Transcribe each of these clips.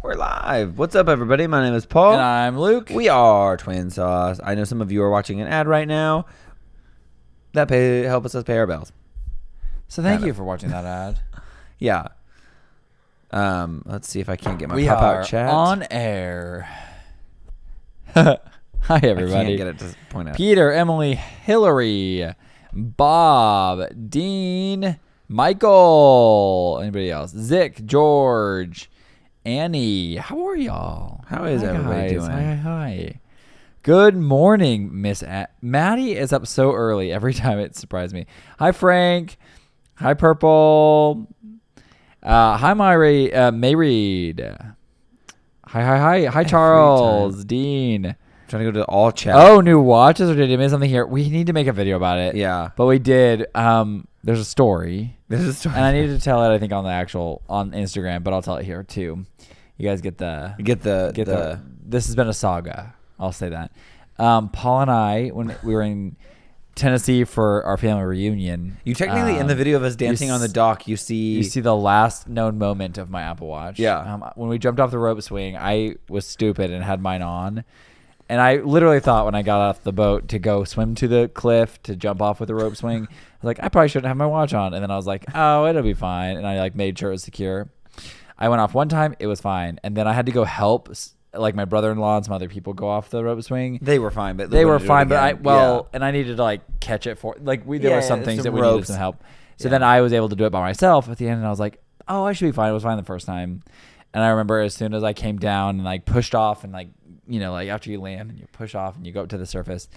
We're live. What's up, everybody? My name is Paul. And I'm Luke. We are TWiNSAUCE. I know some of you are watching an ad right now. That helps us pay our bills. So thank you for watching that ad. Yeah. Let's see if I can't get my We pop-out are chat. on air. Hi, everybody. I can't get it to point out. Peter, Emily, Hillary, Bob, Dean, Michael, anybody else? Zick, George, Annie. How are y'all? How is everybody doing? Hi. Good morning, Miss Maddie is up so early. Every time it surprised me. Hi, Frank. Hi, Purple. Hi, May Reed. Hi, Charles, Dean. Trying to go to all chat. Oh, new watches, or did I miss something here? We need to make a video about it. Yeah. But we did. There's a story. There's a story. And I needed to tell it, I think, on Instagram, but I'll tell it here too. You guys get the this has been a saga. I'll say that. Paul and I, when we were in Tennessee for our family reunion, You technically, in the video of us dancing on the dock, you see the last known moment of my Apple Watch. Yeah. When we jumped off the rope swing, I was stupid and had mine on. And I literally thought when I got off the boat to go swim to the cliff to jump off with the rope swing, I was like, I probably shouldn't have my watch on. And then I was like, oh, it'll be fine. And I made sure it was secure. I went off one time, it was fine. And then I had to go help my brother-in-law and some other people go off the rope swing. They were fine, but and I needed to catch it for there were some things that we needed some help. So then I was able to do it by myself at the end, and I was like, oh, I should be fine. It was fine the first time. And I remember as soon as I came down and pushed off and after you land and you push off and you go up to the surface,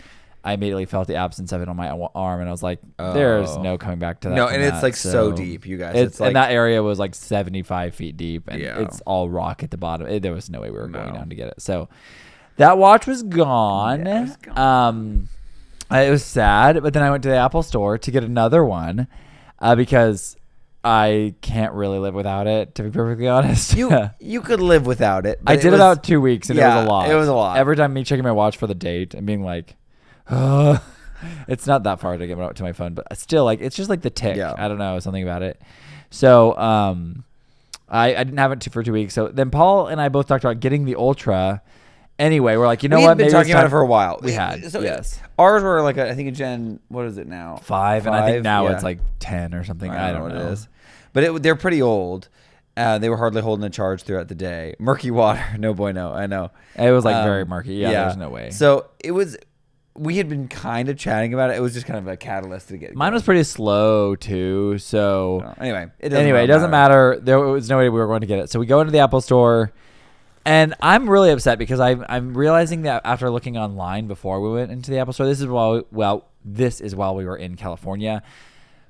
I immediately felt the absence of it on my arm, and I was like, there's no coming back to that. No, and it's so deep, you guys. And that area was 75 feet deep, and it's all rock at the bottom. There was no way we were going down to get it. So that watch was gone. Yeah, it was gone. It was sad, but then I went to the Apple store to get another one because I can't really live without it, to be perfectly honest. You could live without it. I did about 2 weeks, and it was a lot. It was a lot. Every time me checking my watch for the date and being like, it's not that far to get to my phone, but still, it's just the tick. Yeah. I don't know, something about it. So I didn't have it for 2 weeks. So then Paul and I both talked about getting the Ultra. Anyway, we're like, you know what? We've been talking about it for a while. We had. So yes. Ours were I think a Gen, what is it now? 5, and I think now it's 10 or something. I don't know what it is. But they're pretty old. They were hardly holding a charge throughout the day. Murky water. No bueno. I know. It was very murky. Yeah, there's no way. So it was, we had been kind of chatting about it. It was just kind of a catalyst to get Mine going. was pretty slow too. So anyway, it doesn't matter. There was no way we were going to get it. So we go into the Apple store, and I'm really upset because I'm realizing that after looking online before we went into the Apple store, this is while we were in California.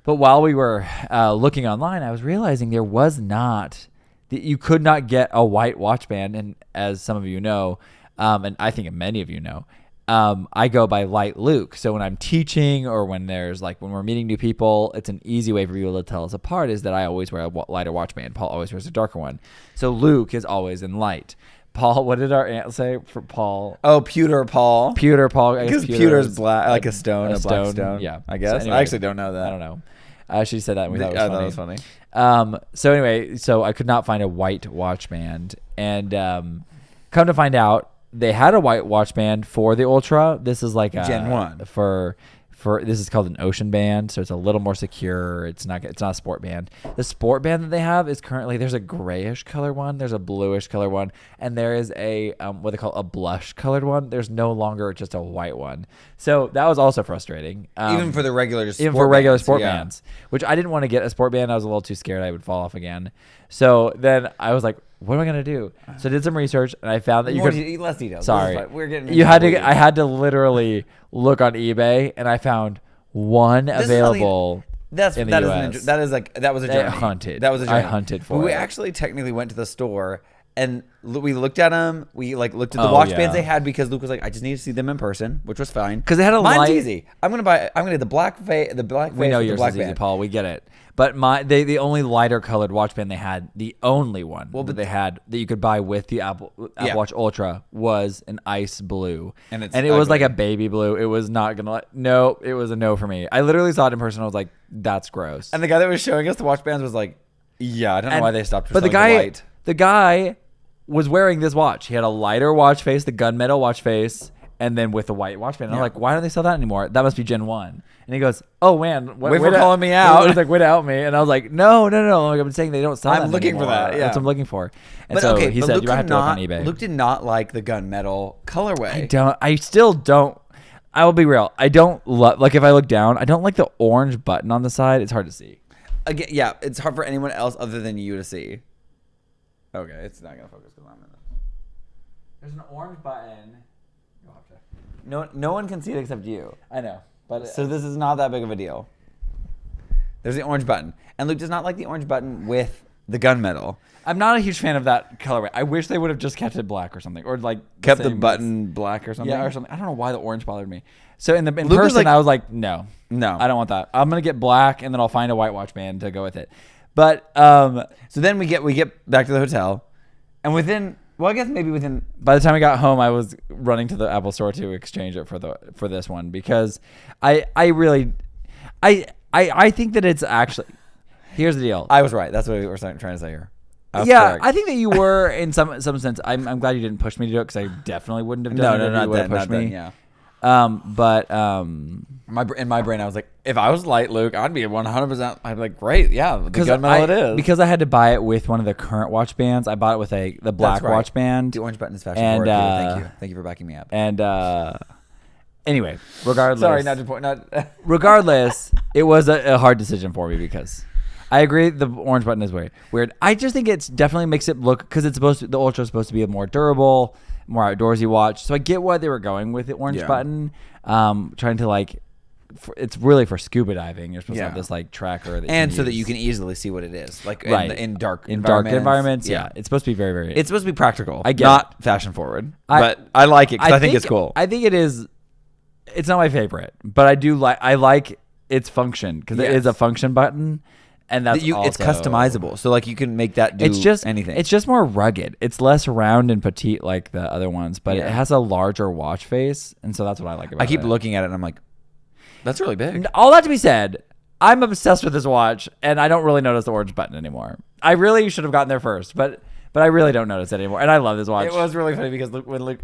But while we were looking online, I was realizing there was not you could not get a white watch band. And as some of you know, and I think many of you know, I go by Light Luke. So when I'm teaching or when there's when we're meeting new people, it's an easy way for people to tell us apart is that I always wear a lighter watch band. Paul always wears a darker one. So Luke is always in light. Paul, what did our aunt say for Paul? Oh, Pewter Paul. Pewter Paul. Because pewter's black, like a stone, a black stone. Yeah, I guess. So anyway, I actually don't know that. I don't know. She said that, and we thought it was funny. So anyway, so I could not find a white watch band, and come to find out, they had a white watch band for the Ultra. This is Gen 1 for this is called an Ocean band, so it's a little more secure. It's not a sport band. The sport band that they have is currently, there's a grayish color one, there's a bluish color one, and there is a what they call a blush colored one. There's no longer just a white one. So that was also frustrating. Even for the regular sport bands, which I didn't want to get a sport band. I was a little too scared I would fall off again. So then I was like, what am I gonna do? So I did some research, and I found that less details. Sorry, we're getting. I had to literally look on eBay, and I found one available. That was a journey. Hunted. That was a journey. I hunted for it. We actually technically went to the store and we looked at them. We looked at the watch bands they had because Luke was like, I just need to see them in person, which was fine. Because they had Mine's easy. I'm gonna get the black face. We know yours is easy, Paul. We get it. But the only lighter colored watch band they had, the only one that they had that you could buy with the Apple Watch Ultra was an ice blue, and it was like a baby blue. It was not gonna. It was a no for me. I literally saw it in person. I was like, that's gross. And the guy that was showing us the watch bands was like, yeah, I don't know why they stopped. But the guy was wearing this watch. He had a lighter watch face, the gunmetal watch face, and then with the white watch band. And I'm like, why don't they sell that anymore? That must be Gen 1. And he goes, oh, man. Wait for calling me out. He's like, way to out me. And I was like, no. Like, I'm saying they don't sell that I'm looking anymore. for that. Yeah. That's what I'm looking for. And but so okay, he but said, Luke you have to look on did eBay. Luke did not like the gunmetal colorway. I still don't. I will be real. I don't love, like, if I look down, I don't like the orange button on the side. It's hard to see. Again, yeah, it's hard for anyone else other than you to see. Okay, it's not going to focus because I'm in this. There's an orange button. You'll have to. No one can see it except you. I know. But So this is not that big of a deal. There's the orange button. And Luke does not like the orange button with the gunmetal. I'm not a huge fan of that colorway. I wish they would have just kept it black or something, or like Kept the button black or something? Yeah, or something. I don't know why the orange bothered me. So in Luke was person, like- I was like, no, No. I don't want that. I'm gonna get black, and then I'll find a white watch band to go with it. But So then we get back to the hotel. And I guess maybe within... by the time I got home, I was running to the Apple store to exchange it for this one because I think that it's actually. Here's the deal. I was right. That's what we were trying to say here. Yeah, I think that you were in some sense. I'm glad you didn't push me to do it because I definitely wouldn't have done it. not you would have then, pushed not me. then, yeah. In my brain, I was like, if I was light, Luke, I'd be 100%. I'd be like, great, yeah, the gunmetal it is. Because I had to buy it with one of the current watch bands. I bought it with the black That's right. watch band. The orange button is fashion And, forward. Thank you for backing me up. And anyway, regardless. Sorry, not to point. Not. Regardless, it was a hard decision for me because I agree the orange button is weird. I just think it's definitely makes it look because it's the Ultra is supposed to be a more durable, more outdoorsy watch. So I get why they were going with the orange button, trying to like. It's really for scuba diving. You're supposed to have this like tracker, and so that you can easily see what it is, like in dark environments. Yeah, it's supposed to be very, very. It's supposed to be practical. I get not fashion forward, but I like it because I think it's cool. I think it is. It's not my favorite, but I do like. I like its function because it is a function button, and that's it's customizable. So like you can make that do anything. It's just more rugged. It's less round and petite like the other ones, but it has a larger watch face, and so that's what I like about it. I keep looking at it and I'm like, that's really big. All that to be said, I'm obsessed with this watch, and I don't really notice the orange button anymore. I really should have gotten there first, but I really don't notice it anymore, and I love this watch. It was really funny because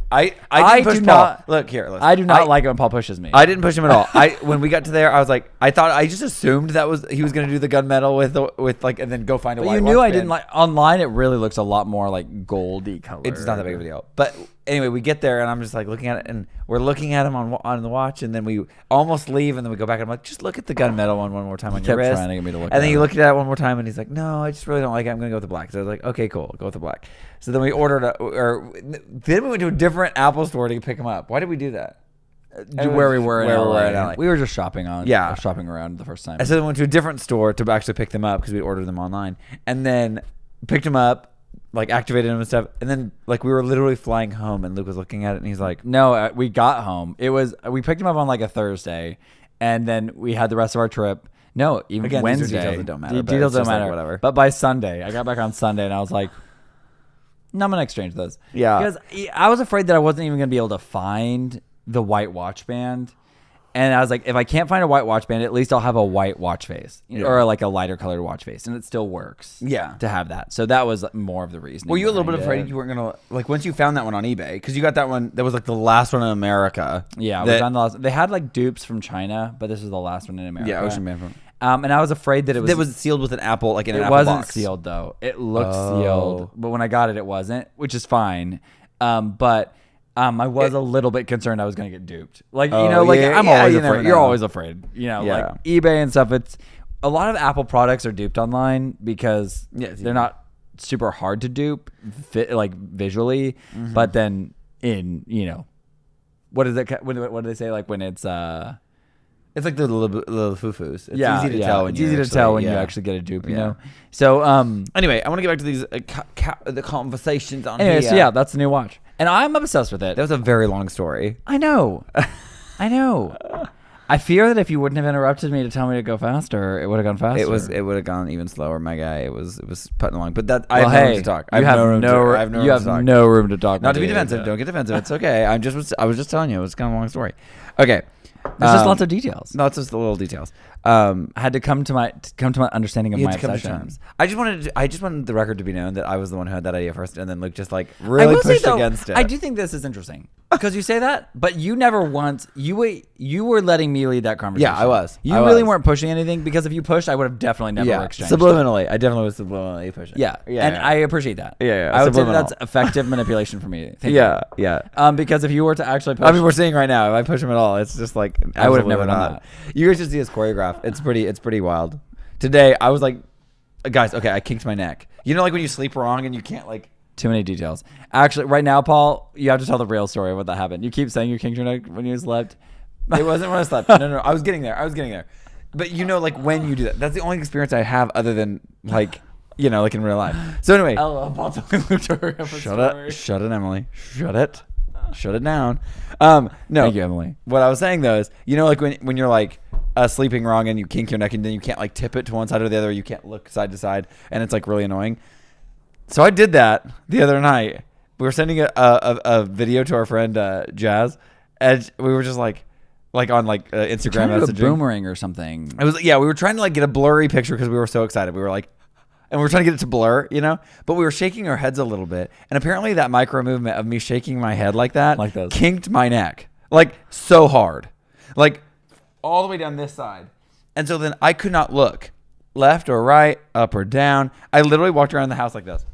I didn't push Paul. Look here, listen. I do not like it when Paul pushes me. I didn't push him at all. When we got to there, I was like, I just assumed he was gonna do the gunmetal with like, and then go find a white. You knew watch I band. didn't like online. It really looks a lot more like goldy color. It's not that big of a deal. But anyway, we get there and I'm just like looking at it, and we're looking at him on the watch, and then we almost leave, and then we go back and I'm like, just look at the gunmetal one more time on your wrist. Trying to get me to look. And then you look at it one more time, and he's like, no, I just really don't like it. I'm gonna go with the black. So I was like, okay, cool, go with the black. So then we ordered then we went to a different Apple store to pick him up. Why did we do that? Where we were in LA. LA. We were just shopping shopping around the first time. And so then we went to a different store to actually pick them up because we ordered them online, and then picked them up, like activated them and stuff, and then like we were literally flying home, and Luke was looking at it, and he's like, no, we got home. We picked him up on like a Thursday, and then we had the rest of our trip. No, even Again, Wednesday. these are details that don't matter. The but details it's don't just like, matter. whatever. But by Sunday, I got back on Sunday, and I was like, no, I'm gonna exchange those. Yeah, because I was afraid that I wasn't even gonna be able to find the white watch band. And I was like, if I can't find a white watch band, at least I'll have a white watch face or like a lighter colored watch face, and it still works. Yeah, to have that. So that was more of the reason. Were you a little bit afraid you weren't gonna like once you found that one on eBay, because you got that one that was like the last one in America? Yeah, we found the last. They had like dupes from China, but this was the last one in America. Yeah, Ocean Band. And I was afraid that it was sealed with an apple, like in an apple apple box. It wasn't sealed though. It looked sealed, but when I got it, it wasn't, which is fine. But I was a little bit concerned I was going to get duped. Like, I'm always afraid. You're always afraid. Like eBay and stuff. It's a lot of Apple products are duped online because they're not super hard to dupe, like visually. Mm-hmm. But then what is it? What do they say? Like when it's it's like the little foo-foos. It's easy to tell. It's easy to tell when you actually get a dupe. You know. So anyway, I want to get back to these the conversations on here. So yeah, that's the new watch. And I'm obsessed with it. That was a very long story. I know. I fear that if you wouldn't have interrupted me to tell me to go faster, it would have gone faster. It would have gone even slower, my guy. It was putting along. But that I have no room to talk. I have no room to talk. Not to be defensive. Don't get defensive. It's okay. I was just telling you. It was kind of a long story. Okay. There's just lots of details. Lots of little details. I had to come to my understanding of You my had to come to obsession. terms. I just wanted the record to be known that I was the one who had that idea first, and then Luke just like I really will say, pushed though, against it. I do think this is interesting because you say that, but you never once you were letting me lead that conversation. Yeah, I was. You I really was. weren't pushing anything because if you pushed, I would have definitely never exchanged. Subliminally. I definitely was subliminally pushing. Yeah, and I appreciate that. Yeah, I would say subliminal. that's effective manipulation for me. Thank Yeah, you. yeah. Because if you were to actually push, I mean, we're seeing right now. If I push him at all, it's just like I would have never absolutely done not. that. You guys should see us choreograph. It's pretty wild. Today, I was like, guys, okay, I kinked my neck. You know, like when you sleep wrong and you can't like. Too many details. Actually, right now, Paul, you have to tell the real story of what that happened. You keep saying you kinked your neck when you slept. It wasn't when I slept. No. I was getting there. But you know, like when you do that, that's the only experience I have other than like, you know, like in real life. So anyway, Paul telling Luke to hurry up. shut it, Emily. Shut it down. No. Thank you, Emily. What I was saying though is, you know, like when you're like sleeping wrong and you kink your neck and then you can't like tip it to one side or the other, you can't look side to side, and it's like really annoying. So I did that the other night. We were sending a video to our friend Jazz, and we were just like on like Instagram Trying to do a messaging. boomerang or something. It was we were trying to like get a blurry picture because we were so excited. We were like, and we were trying to get it to blur, you know, but we were shaking our heads a little bit, and apparently that micro movement of me shaking my head like that, Like this. kinked my neck like so hard, like all the way down this side, and so then I could not look left or right, up or down. I literally walked around the house like this.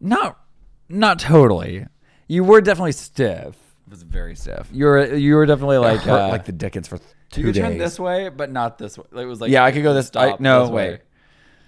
Not totally. You were definitely stiff. It was very stiff. You were definitely like It hurt like the Dickens for 2 you days. could turn this way, but not this way. It was like Yeah, I could go this. stop No, this way. wait.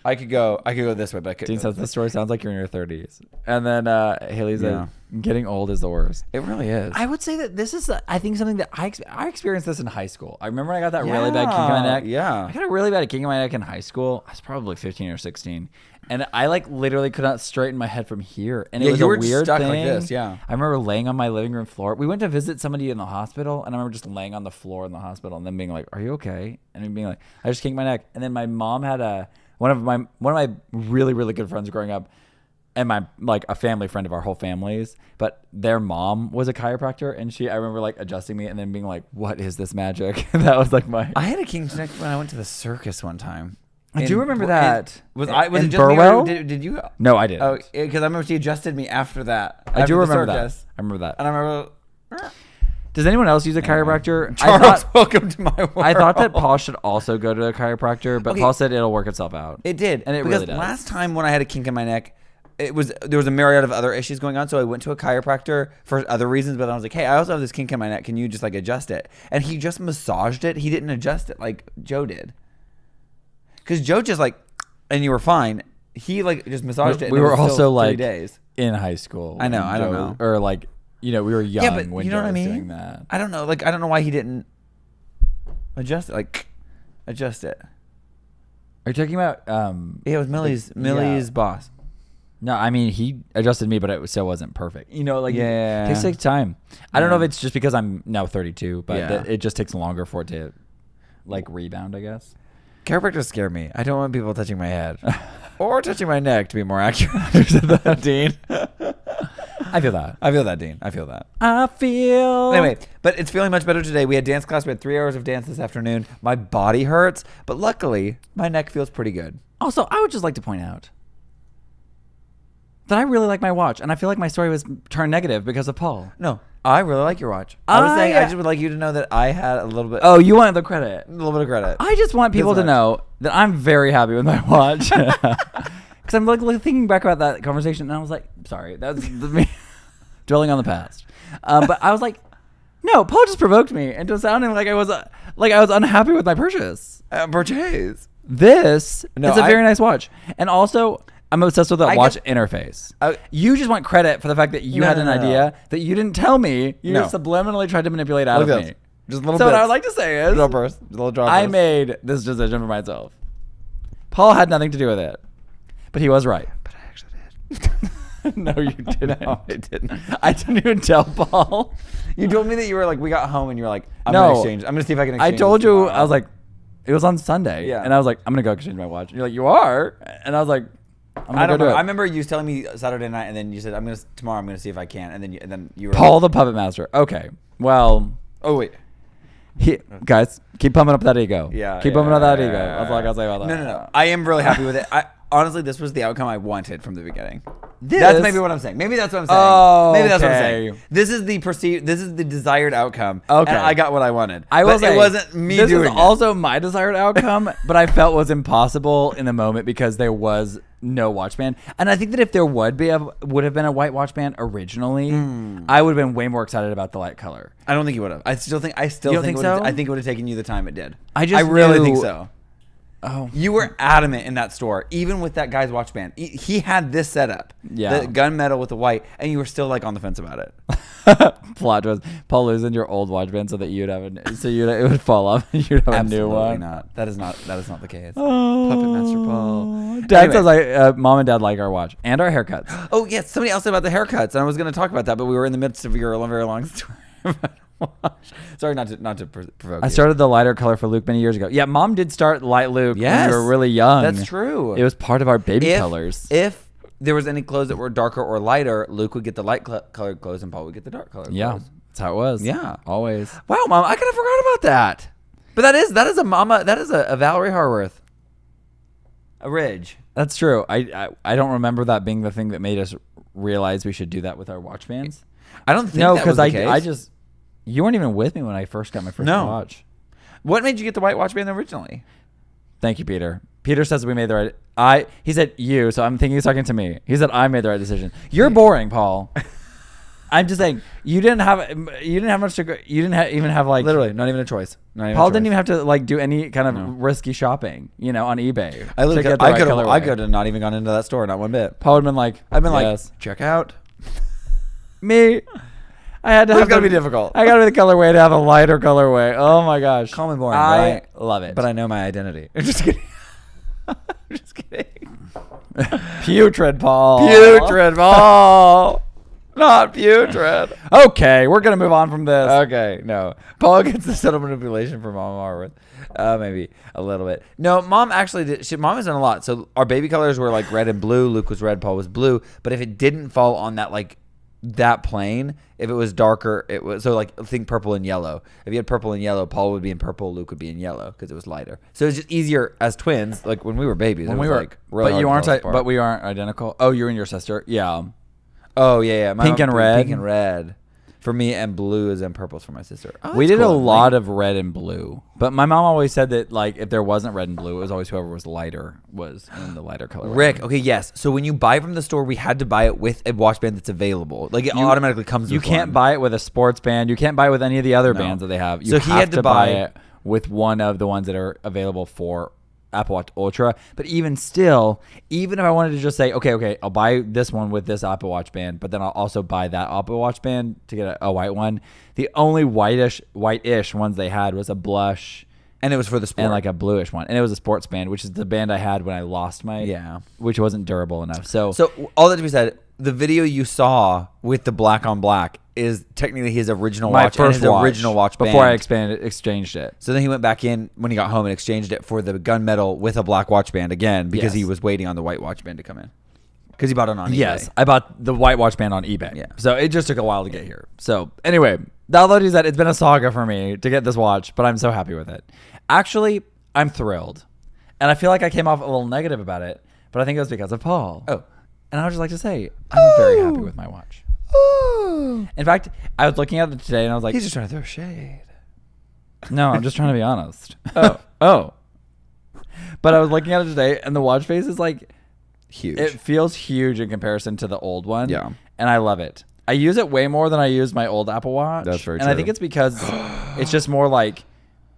I could go this way, but I could. Dean go says this this story sounds like you're in your 30s, and then Haley's Yeah. getting old is the worst. It really is. I would say that this is, I think, something that I experienced this in high school. I remember I got that really bad kink in my neck. Yeah. I got a really bad kink in my neck in high school. I was probably 15 or 16. And I like literally could not straighten my head from here. And it Yeah, was you a were weird stuck thing. like this, yeah. I remember laying on my living room floor. We went to visit somebody in the hospital, and I remember just laying on the floor in the hospital and then being like, "Are you okay?" And then being like, "I just kinked my neck." And then my mom had one of my really, really good friends growing up, and my like a family friend of our whole families, but their mom was a chiropractor, and I remember like adjusting me and then being like, "What is this magic?" That was like I had a kink neck when I went to the circus one time. I do remember that. Was In it just Burwell? me or did you? No, I didn't. Oh, because I remember she adjusted me after that. I after do the remember circus. that. I remember that. And I remember. Does anyone else use a chiropractor? Charles, welcome to my world. I thought that Paul should also go to a chiropractor, but Okay. Paul said it'll work itself out. It did, And it because really does. last time when I had a kink in my neck, there was a myriad of other issues going on. So I went to a chiropractor for other reasons, but I was like, hey, I also have this kink in my neck. Can you just like adjust it? And he just massaged it. He didn't adjust it like Joe did. Because Joe just like, and you were fine. He like just massaged it. We and were it was still also 3 like days. in high school. I know, when I don't Joe- know. Or like, we were young Yeah, but when you know Joe what I was mean? doing that. I don't know. Like, I don't know why he didn't adjust it. Like, adjust it. Are you talking about? Yeah, it was Millie's boss. No, I mean he adjusted me, but it still wasn't perfect. You know, like Yeah. it takes time. I don't know if Yeah. it's just because I'm now 32, but Yeah. it just takes longer for it to like rebound, I guess. Chiropractors scare me. I don't want people touching my head or touching my neck, to be more accurate. Dean. I feel that. I feel that, Dean. I feel that. I feel. Anyway, but it's feeling much better today. We had dance class. We had 3 hours of dance this afternoon. My body hurts, but luckily, my neck feels pretty good. Also, I would just like to point out that I really like my watch, and I feel like my story was turned negative because of Paul. No, I really like your watch. I was saying I just would like you to know that I had a little bit, Oh, you wanted the credit. a little bit of credit. I just want people to much. know that I'm very happy with my watch. Because I'm like thinking back about that conversation, and I was like, sorry, that's me dwelling on the past. But I was like, no, Paul just provoked me into sounding like I was unhappy with my purchase. Purchase. This No, is a very nice watch, and also I'm obsessed with that I watch get- interface. I- You just want credit for the fact that you No, had no, an no, no. idea that you didn't tell me. You No. just subliminally tried to manipulate out Look of at this. me. Just a little So bit. what I would like to say is, Droppers. Little droppers. I made this decision for myself. Paul had nothing to do with it, but he was right. But I actually did. No, you didn't. No, I didn't. I didn't even tell Paul. You told me that you were like, we got home and you were like, I'm No. going to exchange. I'm going to see if I can I exchange. told this you, tomorrow. I was like, it was on Sunday. Yeah. And I was like, I'm going to go exchange my watch. And you're like, you are? And I was like, I'm I gonna don't go do know. it. I remember you telling me Saturday night, and then you said tomorrow. I'm gonna see if I can, and then you were Paul the Puppet Master. Okay. Well, Oh wait. guys, keep pumping up that ego. Yeah. Keep pumping up that ego. That's all I gotta say about that. No. I am really happy with it. Honestly, this was the outcome I wanted from the beginning. This- That's maybe what I'm saying. Maybe that's what I'm saying. Oh, maybe that's what I'm okay. saying. This is the desired outcome. Okay. And I got what I wanted. I will But say, it wasn't me this doing is it. also my desired outcome, but I felt was impossible in the moment because there was no watch band. And I think that if there would have been a white watch band originally, I would have been way more excited about the light color. I don't think you would have. I still think You don't think so? I think it would have taken you the time it did. I just really knew- think so. Oh, You were adamant in that store, even with that guy's watch band. He had this setup, Yeah. the gunmetal with the white, and you were still like on the fence about it. plot twist. Paul losing your old watch band so that it would fall off and you'd have Absolutely a new one. not. That is not the case. Oh, Puppet Master Paul. Dad Anyway. says mom and dad like our watch and our haircuts. Oh yes, somebody else said about the haircuts, and I was going to talk about that, but we were in the midst of your very long story. Sorry, not to provoke. I you. started the lighter color for Luke many years ago. Yeah, mom did start light Luke when Yes, we were really young. That's true. It was part of our baby colors. If there was any clothes that were darker or lighter, Luke would get the light colored clothes, and Paul would get the dark colored Yeah, clothes. that's how it was. Yeah. Always. Wow, Mom, I kind of forgot about that. But that is a mama. That is a Valerie Harworth. A Ridge. That's true. I don't remember that being the thing that made us realize we should do that with our watch bands. I don't think No, that was because the case. I just you weren't even with me when I first got my first No. watch. What made you get the white watch band originally? Thank you, Peter. Peter says we made the right. He said you, so I'm thinking he's talking to me. He said I made the right decision. You're boring, Paul. I'm just saying you didn't have much to go. You didn't even have like Literally, not even a choice. Paul didn't even have to like do any kind of risky shopping, on eBay. I to get the I right could colorway. have not even gone into that store, not one bit. Paul would have been like, I've been yes. like, check out. Me. I had to It's have gotta the- be difficult. I got to be the colorway to have a lighter colorway. Oh my gosh. Call me boring. I love it. But I know my identity. I'm just kidding. I'm just kidding. Putrid Paul. Putrid Paul. Not putrid. Okay, we're gonna move on from this. Okay, no. Paul gets the subtle manipulation from Mom Harworth. Maybe a little bit. No, Mom actually did. Mom has done a lot. So our baby colors were like red and blue. Luke was red. Paul was blue. But if it didn't fall on that plane, if it was darker, it was think purple and yellow. If you had purple and yellow, Paul would be in purple. Luke would be in yellow because it was lighter. So it's just easier as twins. Like when we were babies, When it we was were, like really but you hard aren't. to tell us apart. But we aren't identical. Oh, you and your sister. Yeah. Oh yeah. My Pink mom and did red? Pink and red for me, and blue is and purples for my sister. Oh, We that's did a cool. lot of red and blue, but my mom always said that like if there wasn't red and blue, it was always whoever was lighter was in the lighter color. Rick, okay, yes. So when you buy from the store, we had to buy it with a watch band that's available. Like it automatically comes. You with can't one. buy it with a sports band. You can't buy it with any of the other No. bands that they have. You So have he had to buy buy- it with one of the ones that are available for Apple Watch Ultra. But even still, even if I wanted to just say, okay, I'll buy this one with this Apple Watch band, but then I'll also buy that Apple Watch band to get a white one. The only whitish ones they had was a blush and it was for the sport. and like a bluish one, and it was a sports band, which is the band I had when I lost which wasn't durable enough. So all that to be said, the video you saw with the black on black is technically his original my watch and first his original watch band. before I exchanged it. So then he went back in when he got home and exchanged it for the gunmetal with a black watch band again because Yes. he was waiting on the white watch band to come in. Because he bought it on eBay. Yes, I bought the white watch band on eBay. Yeah. So it just took a while to get here. So anyway, although is that it's been a saga for me to get this watch, but I'm so happy with it. Actually, I'm thrilled. And I feel like I came off a little negative about it, but I think it was because of Paul. Oh. And I would just like to say, I'm very happy with my watch. Ooh. In fact, I was looking at it today and I was like, He's just trying to throw shade. no, I'm just trying to be honest. Oh. But I was looking at it today and the watch face is like, Huge. it feels huge in comparison to the old one. Yeah. And I love it. I use it way more than I use my old Apple Watch. That's very And I true. think it's because it's just more like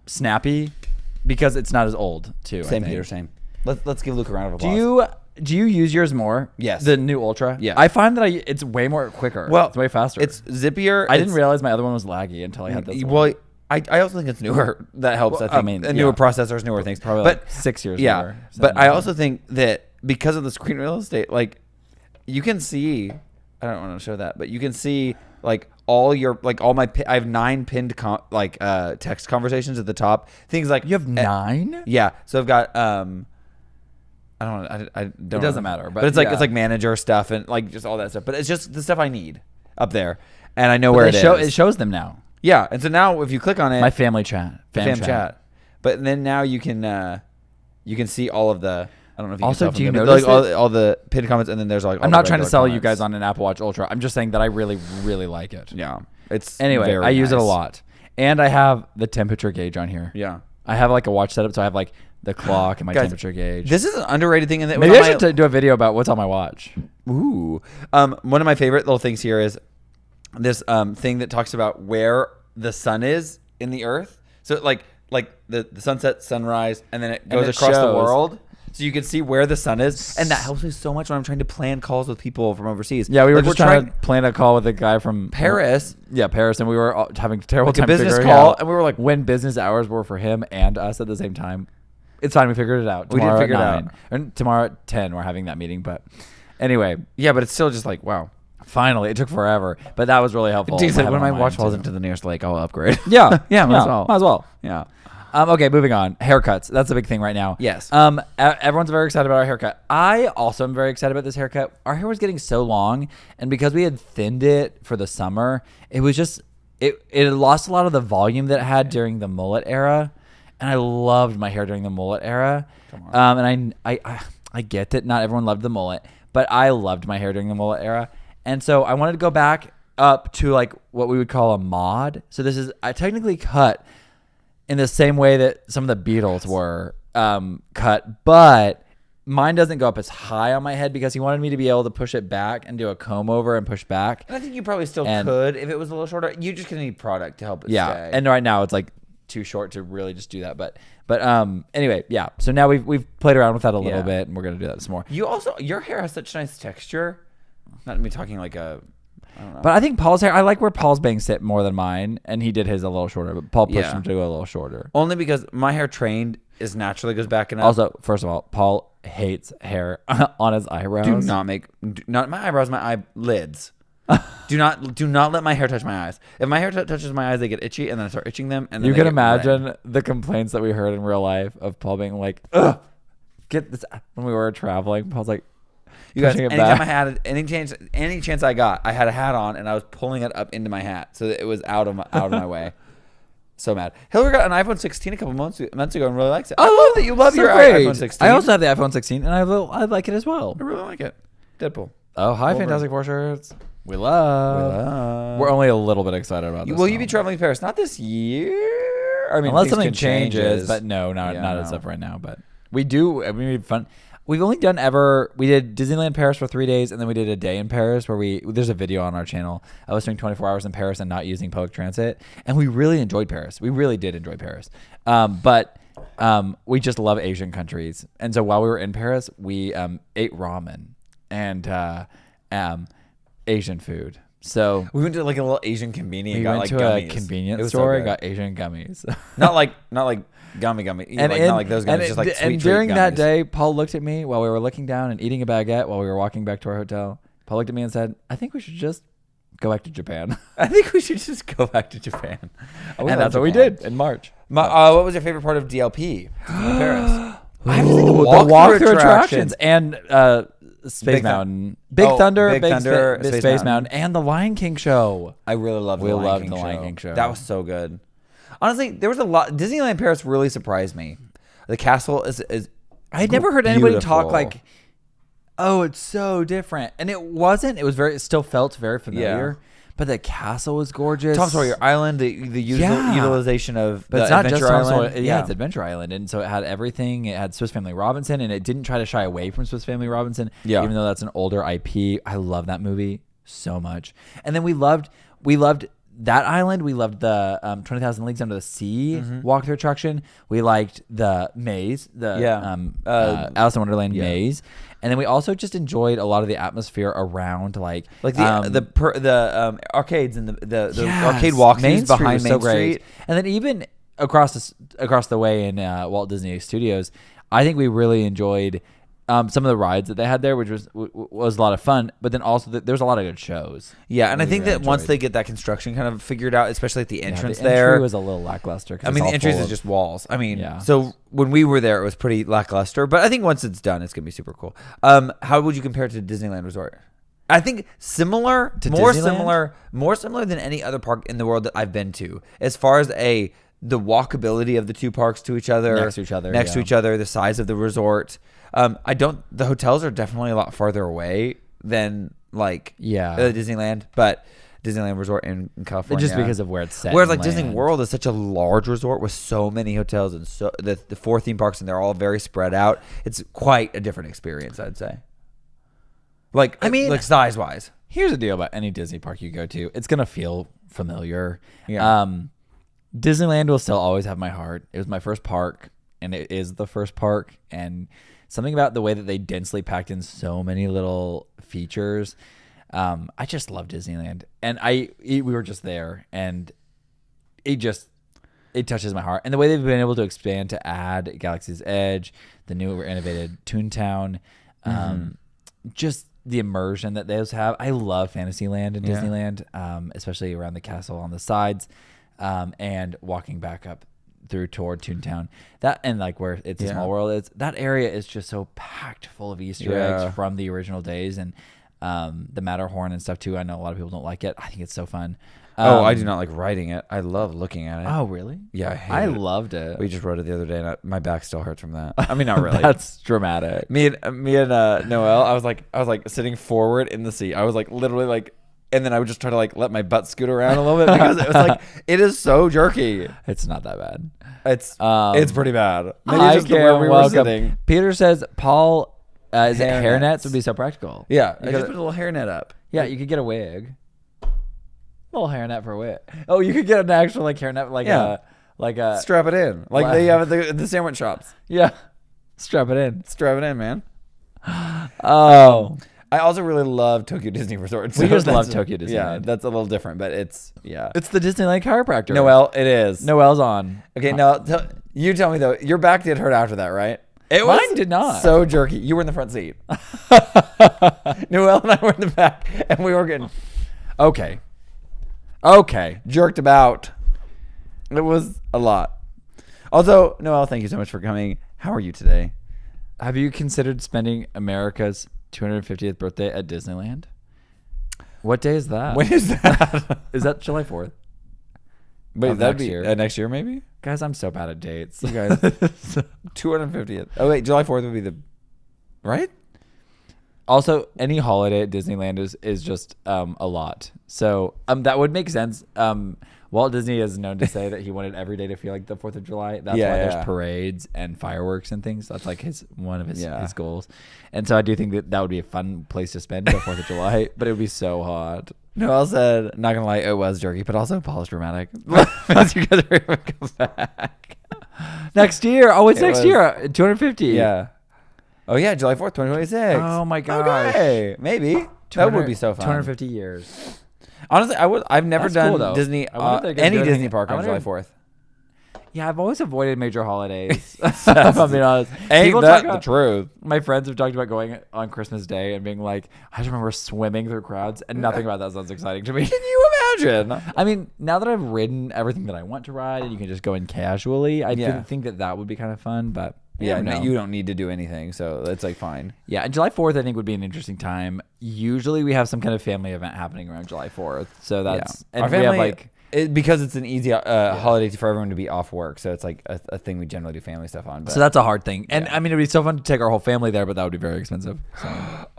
snappy because it's not as old too. I Same, think. Peter, same. Let's give Luke a round of applause. Do you use yours more? Yes. The new Ultra? Yeah. I find that it's way more quicker. Well, it's way faster. It's zippier. I didn't realize my other one was laggy until I had this one. Well, I also think it's newer. That helps. Well, I think. I mean, newer yeah. processors, newer things. Probably but like 6 years yeah. newer, But 7 I years also think that because of the screen real estate, like you can see. I don't want to show that, but you can see like all my. I have 9 pinned text conversations at the top. Things like You have 9? Yeah. So I've got I don't. I don't. It doesn't know. matter, But it's like yeah. it's like manager stuff and like just all that stuff. But it's just the stuff I need up there, and I know where it is. It shows them now. Yeah, and so now if you click on it, My family chat, fam chat. But then now you can see all of the. I don't know if you Also, can tell do you from there, notice but, like, all the pinned comments, and then there's like. All I'm the not trying to regular sell you comments. guys on an Apple Watch Ultra. I'm just saying that I really, really like it. Yeah, it's Anyway, very I use it a nice. lot, and I have the temperature gauge on here. Yeah, I have like a watch setup, so I have like the clock and my Guys, temperature gauge. this is an underrated thing, and that Maybe I should do a video about what's on my watch. Ooh, one of my favorite little things here is this thing that talks about where the sun is in the Earth. So like the sunset, sunrise, and then it goes it across the shows. world. So you can see where the sun is, and that helps me so much when I'm trying to plan calls with people from overseas. Yeah, we were Like, just trying to plan a call with a guy from Paris. Yeah, Paris, and we were all having a terrible Like a time business figuring call, out and we were like- when business hours were for him and us at the same time. It's fine, we figured it out. We did Tomorrow figure it at out. 9. And tomorrow at 10 we're having that meeting, but anyway, Yeah, but it's still just like wow. finally, it took forever, but that was really helpful. Dude said I have when it my on watch mine, falls too. into the nearest lake, I'll upgrade. Yeah, Yeah, might as well. Might as well. Yeah. Okay, moving on. Haircuts. That's the big thing right now. Yes. Everyone's very excited about our haircut. I also am very excited about this haircut. Our hair was getting so long, and because we had thinned it for the summer, it was just it had lost a lot of the volume that it had during the mullet era. And I loved my hair during the mullet era. And I get that not everyone loved the mullet, but I loved my hair during the mullet era. And so I wanted to go back up to like what we would call a mod. So this is I technically cut in the same way that some of the Beatles were cut, but mine doesn't go up as high on my head because he wanted me to be able to push it back and do a comb over and push back. And I think you probably still And- could if it was a little shorter. You just gonna need product to help it Yeah, stay. and right now it's like too short to really just do that. But anyway, yeah. So now we've played around with that a little Yeah. bit, and we're gonna do that some more. you also your hair has such nice texture. Not me talking like a. I don't know. But I think Paul's hair, I like where Paul's bangs sit more than mine, and he did his a little shorter. But Paul pushed Yeah. him to go a little shorter. Only because my hair trained is naturally goes back and up. Also, first of all, Paul hates hair on his eyebrows. do not my eyebrows, my eyelids. do not let my hair touch my eyes. If my hair touches my eyes, they get itchy, and then I start itching them. And then You they can get imagine red. the complaints that we heard in real life of Paul being like, "Ugh, get this." When we were traveling, Paul's like, You guys, pushing it anytime back. I had any chance I got, I had a hat on and I was pulling it up into my hat so that it was out of my way. So mad. Hillary got an iPhone 16 a couple months ago and really likes it. I love that you love so your great. iPhone 16. I also have the iPhone 16, and I like it as well. I really like it. Deadpool. Oh, hi, Over. Fantastic Four shirts. We love. We're only a little bit excited about this. Will you be film. traveling to Paris? Not this year. I mean, Unless things something can changes, but no, not Yeah, as no. of right now. But we do. I mean, we had fun. We've only done we did Disneyland Paris for 3 days, and then we did a day in Paris where there's a video on our channel. I was doing 24 hours in Paris and not using public transit, and we really enjoyed Paris. We really did enjoy Paris. But we just love Asian countries, and so while we were in Paris, we ate ramen and Asian food. So We went to like a little Asian convenience. we and got went like to gummies. a It convenience was so store and good. got Asian gummies. not like gummy. Not like those gummies. Just like sweet and treat during that gummies. day, Paul looked at me while we were looking down and eating a baguette while we were walking back to our hotel. Paul looked at me and said, "I think we should just go back to Japan." I think we should just go back to Japan. And that's what we did in March. What was your favorite part of DLP? Disneyland Paris. I have to think The walkthrough attractions and Space Big Thun- Mountain, Big Oh, Thunder, Big Thunder, Space, Space Mountain, and the Lion King show. I really loved We the Lion loved King the show. Lion King show. That was so good. Honestly, there was a lot. Disneyland Paris really surprised me. The castle is I had never heard anybody talk beautiful. like, "Oh, it's so different," and it wasn't. It was it still felt very familiar. But the castle was gorgeous. Tom Sawyer Island, the Yeah. utilization of But the it's not Adventure just Tom Island. Sawyer. Yeah, it's Adventure Island, and so it had everything. It had Swiss Family Robinson, and it didn't try to shy away from Swiss Family Robinson. Yeah. Even though that's an older IP, I love that movie so much. And then we loved that island. We loved the 20,000 Leagues Under the Sea walkthrough attraction. We liked the maze, Alice in Wonderland maze, and then we also just enjoyed a lot of the atmosphere around like the arcades and the Yes. arcade walkthroughs Main Street behind was Main so great. Street. And then even across the way in Walt Disney Studios, I think we really enjoyed some of the rides that they had there, which was a lot of fun. But then also there's a lot of good shows. Yeah, and I we think really that once enjoyed. they get that construction kind of figured out, especially at the entrance the there, entry was a little lackluster. I mean, the entrance is just walls. I mean, Yeah. so when we were there, it was pretty lackluster. But I think once it's done, it's gonna be super cool. How would you compare it to Disneyland Resort? I think similar, To more Disneyland? more similar than any other park in the world that I've been to, as far as the walkability of the two parks to each other, Next to each other, the size of the resort. The hotels are definitely a lot farther away than Disneyland, but Disneyland Resort in California. just because of where it's set. Whereas in like Disney land. World is such a large resort with so many hotels and so the 4 theme parks, and they're all very spread out. It's quite a different experience, I'd say. Like, I mean, like size wise. Here's the deal about any Disney park you go to. It's going to feel familiar. Yeah. Disneyland will still always have my heart. It was my first park, and it is the first park. And something about the way that they densely packed in so many little features. I just love Disneyland. And we were just there, and it touches my heart. And the way they've been able to expand to add Galaxy's Edge, the new renovated Toontown, just the immersion that those have. I love Fantasyland and Disneyland, especially around the castle on the sides, and walking back up through toward Toontown. That and like where It's a Small World is. That area is just so packed full of Easter eggs from the original days, and the Matterhorn and stuff too. I know a lot of people don't like it. I think it's so fun. I do not like riding it. I love looking at it. Oh, really? Yeah, I it. loved it. We just rode it the other day, and my back still hurts from that. I mean, not really. That's dramatic. Me and Noelle, I was like sitting forward in the seat. I was like literally like, and then I would just try to like let my butt scoot around a little bit because it was like it is so jerky. It's not that bad. It's pretty bad. Maybe Hi, it's just the way Cam. we were Welcome. sitting. Peter says Paul is it Hairnets. hairnets would be so practical. Yeah, You I just gotta- put a little hairnet up. Yeah, you could get a wig. A little hairnet for a wig. Oh, you could get an actual like hairnet, like a Strap it in, like they have at the sandwich shops. yeah. Strap it in. Strap it in, man. Oh, I also really love Tokyo Disney Resort. We just that's- love Tokyo Yeah, Disneyland. that's a little different, but it's it's the Disneyland chiropractor. Noelle, it is. Noelle's on. Okay, now you tell me though. Your back did hurt after that, right? Mine did not. So jerky. You were in the front seat. Noelle and I were in the back, and we were getting Okay. jerked about. It was a lot. Also, Noelle, thank you so much for coming. How are you today? Have you considered spending America's 250th birthday at Disneyland? What day is that? When is that? Is that July 4th? Wait, Of that'd next be year. next year, maybe. Guys, I'm so bad at dates. You guys, 250th. Oh wait, July 4th would be the right. Also, any holiday at Disneyland is just a lot. So that would make sense. Walt Disney is known to say that he wanted every day to feel like the 4th of July. That's Yeah, why yeah. there's parades and fireworks and things. That's like one of his Yeah. goals. And so I do think that would be a fun place to spend the 4th of July, but it would be so hot. Noelle said, not gonna lie, it was jerky, but also Paul's dramatic. As you guys are able to come back. Next year. Oh, it's It next was- year. 250. Yeah. Oh yeah, July 4th, 2026. Oh my gosh. Okay, maybe that would be so fun. 250 years. Honestly, I've never That's cool, done though. Disney, I wonder if they're gonna any do anything- Disney park I on wonder July if- 4th. Yeah, I've always avoided major holidays. if I'm being honest. Ain't People that talk the about- truth? My friends have talked about going on Christmas Day and being like, I just remember swimming through crowds, and nothing about that sounds exciting to me. Can you imagine? I mean, now that I've ridden everything that I want to ride, and you can just go in casually, I Yeah. think that would be kind of fun. But Yeah, no, you don't need to do anything, so it's like fine. Yeah, and July 4th I think would be an interesting time. Usually we have some kind of family event happening around July 4th, so that's Our and family, we have like. because it's an easy holiday for everyone to be off work, so it's like a thing we generally do family stuff on. But So that's a hard thing, and I mean it'd be so fun to take our whole family there, but that would be very expensive. So.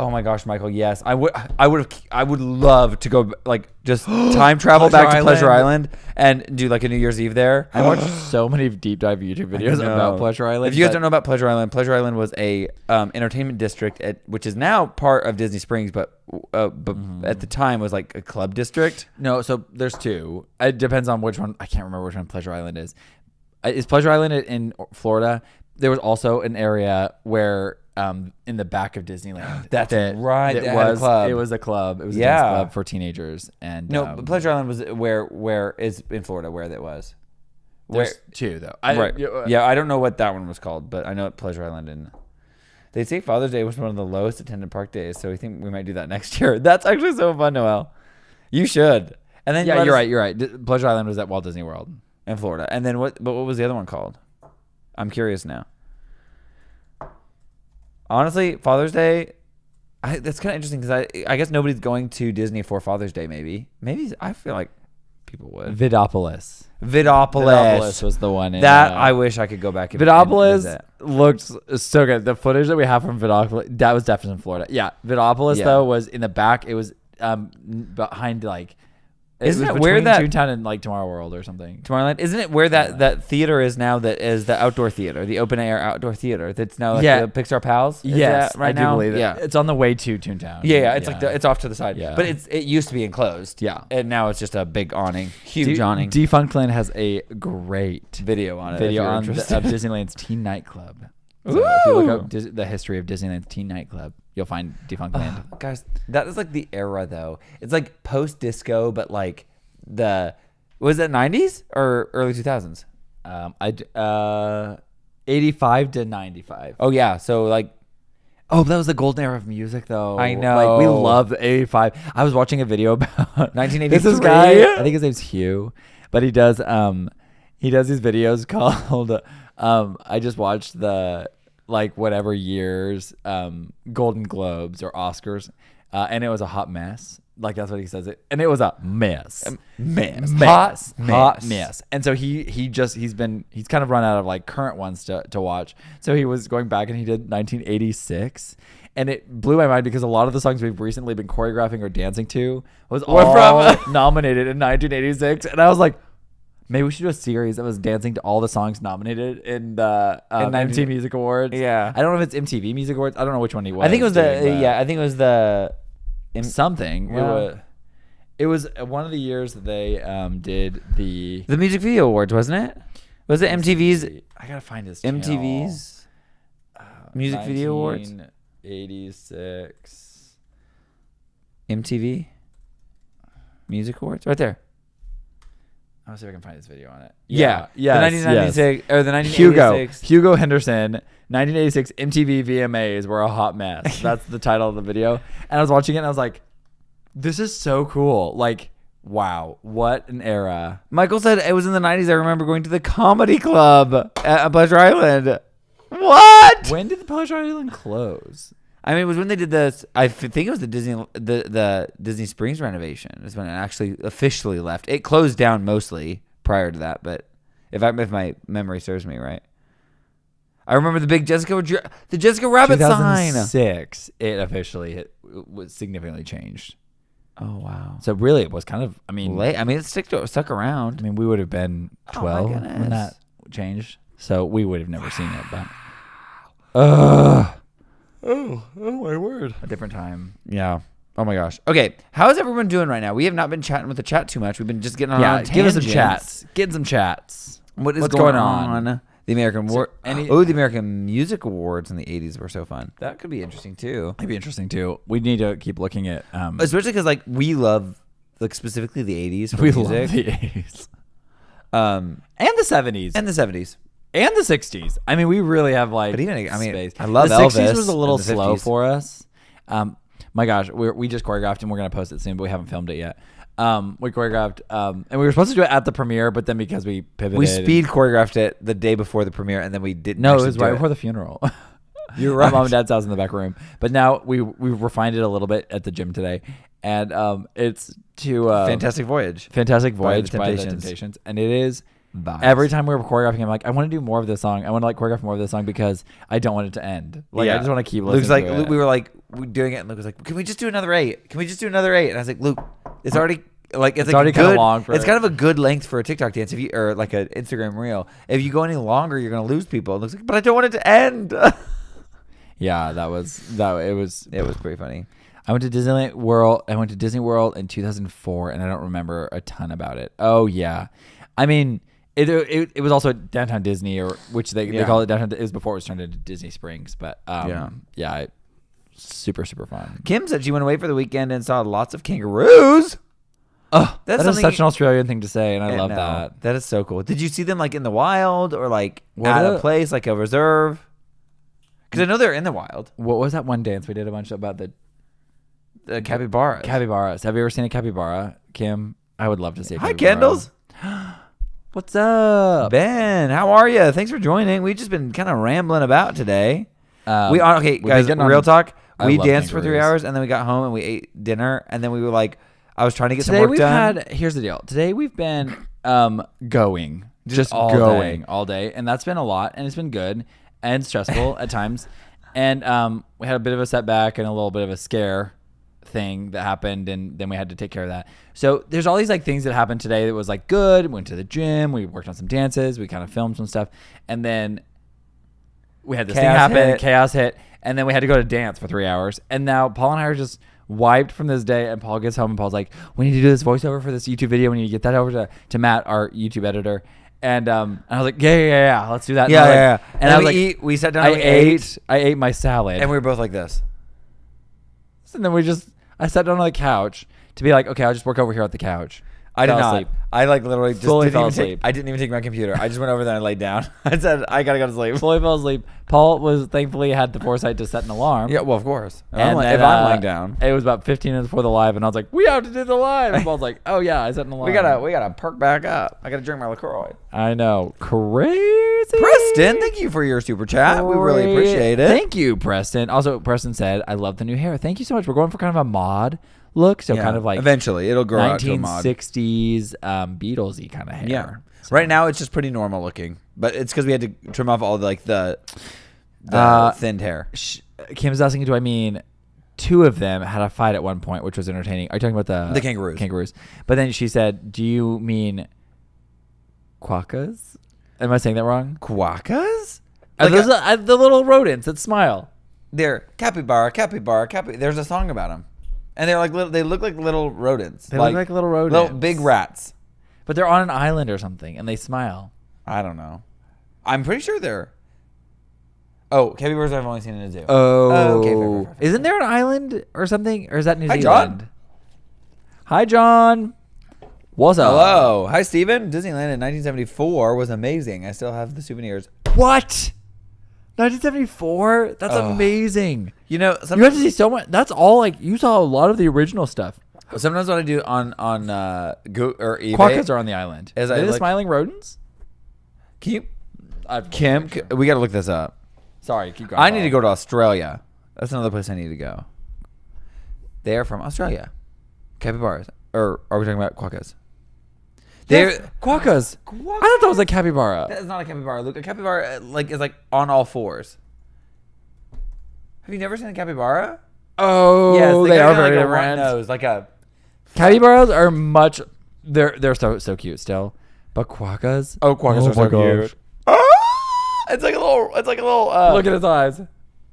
oh my gosh, Michael, yes, I would love to go like just time travel Pleasure back to Pleasure Island. Island and do like a New Year's Eve there. I watched so many deep dive YouTube videos about Pleasure Island. If you guys don't know about Pleasure Island was a entertainment district which is now part of Disney Springs, but at the time was like a club district. No, so there's two. It depends on which one. I can't remember which one Pleasure Island is. Is Pleasure Island in Florida? There was also an area where in the back of Disneyland. That's right. It They had a was club. It was a club. It was a Yeah. dance club for teenagers. And No, but Pleasure Island was where is in Florida where that was. there's two though. Right. Yeah, I don't know what that one was called, but I know Pleasure Island in They say Father's Day was one of the lowest attended park days, so we think we might do that next year. That's actually so fun, Noel. You should. And then Yeah, you're right. Pleasure Island was at Walt Disney World in Florida. And then what was the other one called? I'm curious now. Honestly, Father's Day, that's kind of interesting because I guess nobody's going to Disney for Father's Day. Maybe I feel like people would. Vidopolis was the one. I wish I could go back. Vidopolis looked so good. The footage that we have from Vidopolis, that was definitely in Florida. Yeah, Vidopolis though was in the back. It was behind like. Isn't it where that Toontown and like Tomorrow World or something? Tomorrowland? Isn't it where that theater is now? That is the outdoor theater, the open air outdoor theater. That's now like the Pixar Pals. Yes, right I now. do believe it. Yeah, it's on the way to Toontown. Yeah. It's like it's off to the side. Yeah, but it used to be enclosed. Yeah, and now it's just a big awning, huge awning. Defunctland has a great video on it. Of Disneyland's teen nightclub. So if you look up the history of Disneyland's teen nightclub, you'll find Defunctland. Guys, that is like the era though. It's like post disco, but like. Was it 90s or early 2000s? 85 to 95. Oh yeah, so like, that was the golden era of music though. I know. Like we loved 85. I was watching a video about 1983. This guy, I think his name's Hugh, but he does these videos called I just watched the like whatever years Golden Globes or Oscars, and it was a hot mess. Like that's what he says it, and it was a mess. Hot mess. And so he's kind of run out of like current ones to watch. So he was going back and he did 1986, and it blew my mind because a lot of the songs we've recently been choreographing or dancing to was all nominated in 1986, and I was like, maybe we should do a series that was dancing to all the songs nominated in the MTV Music Awards. Yeah, I don't know if it's MTV Music Awards. I don't know which one he was. I think it was I think it was the. Something. Yeah. It was one of the years that they did the Music Video Awards, wasn't it? Was it MTV's? I gotta find his MTV's Music Video Awards. 1986 MTV Music Awards, right there. I'll see if I can find this video on it. Yeah. The 1996 or the 1986 Hugo Henderson 1986 MTV VMAs were a hot mess. That's the title of the video. And I was watching it and I was like, this is so cool. Like, wow, what an era. Michael said it was in the 90s. I remember going to the comedy club at Pleasure Island. What? When did the Pleasure Island close? I mean, it was when they did this. I think it was the Disney Springs renovation. Is when it actually officially left. It closed down mostly prior to that, but if my memory serves me right, I remember the big Jessica Rabbit sign. 2006, it officially was significantly changed. Oh wow! So really, it was kind of. I mean, late. I mean, it stuck around. I mean, we would have been 12 when that changed, so we would have never seen it. But Oh my word. A different time. Yeah. Oh my gosh. Okay. How is everyone doing right now? We have not been chatting with the chat too much. We've been just getting on our give us some chats. Get some chats. What's going on? The American the American Music Awards in the 80s were so fun. That could be interesting too. It'd be interesting too. We need to keep looking at especially because like we love like specifically the 80s for we music. Love the 80s. And the 70s. And the 70s. And the 60s. I mean, we really have like. But even I mean, space. I love the Elvis. 60s was a little slow 50s. for us. My gosh, we just choreographed and we're gonna post it soon, but we haven't filmed it yet. We choreographed, and we were supposed to do it at the premiere, but then because we pivoted, we speed choreographed it the day before the premiere, and then we didn't. No, it was right before the funeral. You're right. At Mom and Dad's house in the back room. But now we refined it a little bit at the gym today, and it's to Fantastic Voyage by the Temptations, and it is. Vibes. Every time we were choreographing, I'm like, I want to do more of this song. I want to like choreograph more of this song because I don't want it to end. Like, I just want to keep listening to it. We were like doing it, and Luke was like, "Can we just do another 8? Can we just do another 8?" And I was like, "Luke, it's already like it's already kind of long. It's kind of a good length for a TikTok dance or like an Instagram reel. If you go any longer, you're gonna lose people." And Luke's like, "But I don't want it to end." Yeah, that was. It was pretty funny. I went to Disney World in 2004, and I don't remember a ton about it. Oh yeah, I mean. It was also Downtown Disney, or which they call it Downtown. It was before it was turned into Disney Springs, but super fun. Kim said she went away for the weekend and saw lots of kangaroos. Oh, that is such an Australian thing to say, and I love that. That is so cool. Did you see them like in the wild or like at a place like a reserve? Because I know they're in the wild. What was that one dance we did a bunch about The capybaras. capybaras? Have you ever seen a capybara, Kim? I would love to see a Hi, capybara. Kendalls. What's up? Ben, how are you? Thanks for joining. We've just been kind of rambling about today. Um, Okay, we've guys, been getting real on- talk. I We love danced for 3 kangaroos. hours, and then we got home and we ate dinner, and then we were like, I was trying to get some Today work we've done. here's the deal. Today we've been going. Just all going day. all day. And that's been a lot, and it's been good and stressful at times. And we had a bit of a setback and a little bit of a scare thing that happened, and then we had to take care of that. So there's all these like things that happened today that was like good. Went to the gym, we worked on some dances, we kind of filmed some stuff, and then we had this thing happen, chaos hit, and then we had to go to dance for 3 hours. And now Paul and I are just wiped from this day, and Paul gets home and Paul's like, we need to do this voiceover for this YouTube video. We need to get that over to Matt, our YouTube editor. And I was like, yeah, let's do that. Yeah. And I was we sat down I and we ate, ate my salad. and we were both like this. And then I sat down on the couch to be like, okay, I'll just work over here at the couch. I did Fell not. asleep. I like literally just Fully didn't fell even take, asleep. I didn't even take my computer. I just went over there and laid down. I said, I gotta go to sleep. Fully fell asleep. Paul was thankfully had the foresight to set an alarm. Yeah, well, of course. And if then, I'm laying down, it was about 15 minutes before the live, and I was like, we have to do the live. And Paul's like, oh yeah, I set an alarm. we gotta perk back up. I gotta drink my LaCroix. I know. Crazy. Preston, thank you for your super chat. We really appreciate it. Thank you, Preston. Also, Preston said, I love the new hair. Thank you so much. We're going for kind of a mod look. So Yeah, kind of like eventually it'll grow out to a mod. 1960s Beatlesy kind of hair. Yeah. So- Right now it's just pretty normal looking, but it's because we had to trim off all the thinned hair. Kim's asking, do I mean two of them had a fight at one point, which was entertaining? Are you talking about The kangaroos. Kangaroos. But then she said, do you mean quokkas? Am I saying that wrong? Quokkas? Are those the little rodents that smile? They're capybara. There's a song about them, and they're like they look like little rodents. They look like little rodents. little big rats. But they're on an island or something, and they smile. I don't know. I'm pretty sure they're. Oh, capybaras I've only seen in a zoo. Oh, okay. Fair. Isn't there an island or something, or is that New Hi, Zealand? John. Hi, John. What's up? Hello. Hi, Steven. Disneyland in 1974 was amazing. I still have the souvenirs. What? 1974? That's amazing. You know, You got to see so much. That's all. Like you saw a lot of the original stuff. sometimes what I do on Go or eBay. Quokkas are on the island. As Are I they the look- smiling rodents? Can you, Kim? We got to look this up. Sorry, keep going. I need to go to Australia. That's another place I need to go. They are from Australia. Capybaras. Or are we talking about quokkas? They're quokkas. I thought that was a capybara. That is not a capybara. Look, a capybara is like on all fours. Have you never seen a capybara? Oh, Yes, they got are very like a round different. nose, like a. Capybaras are much. They're so cute still, but quokkas. Oh, quokkas are so cute. Ah! It's like a little. Look at his eyes.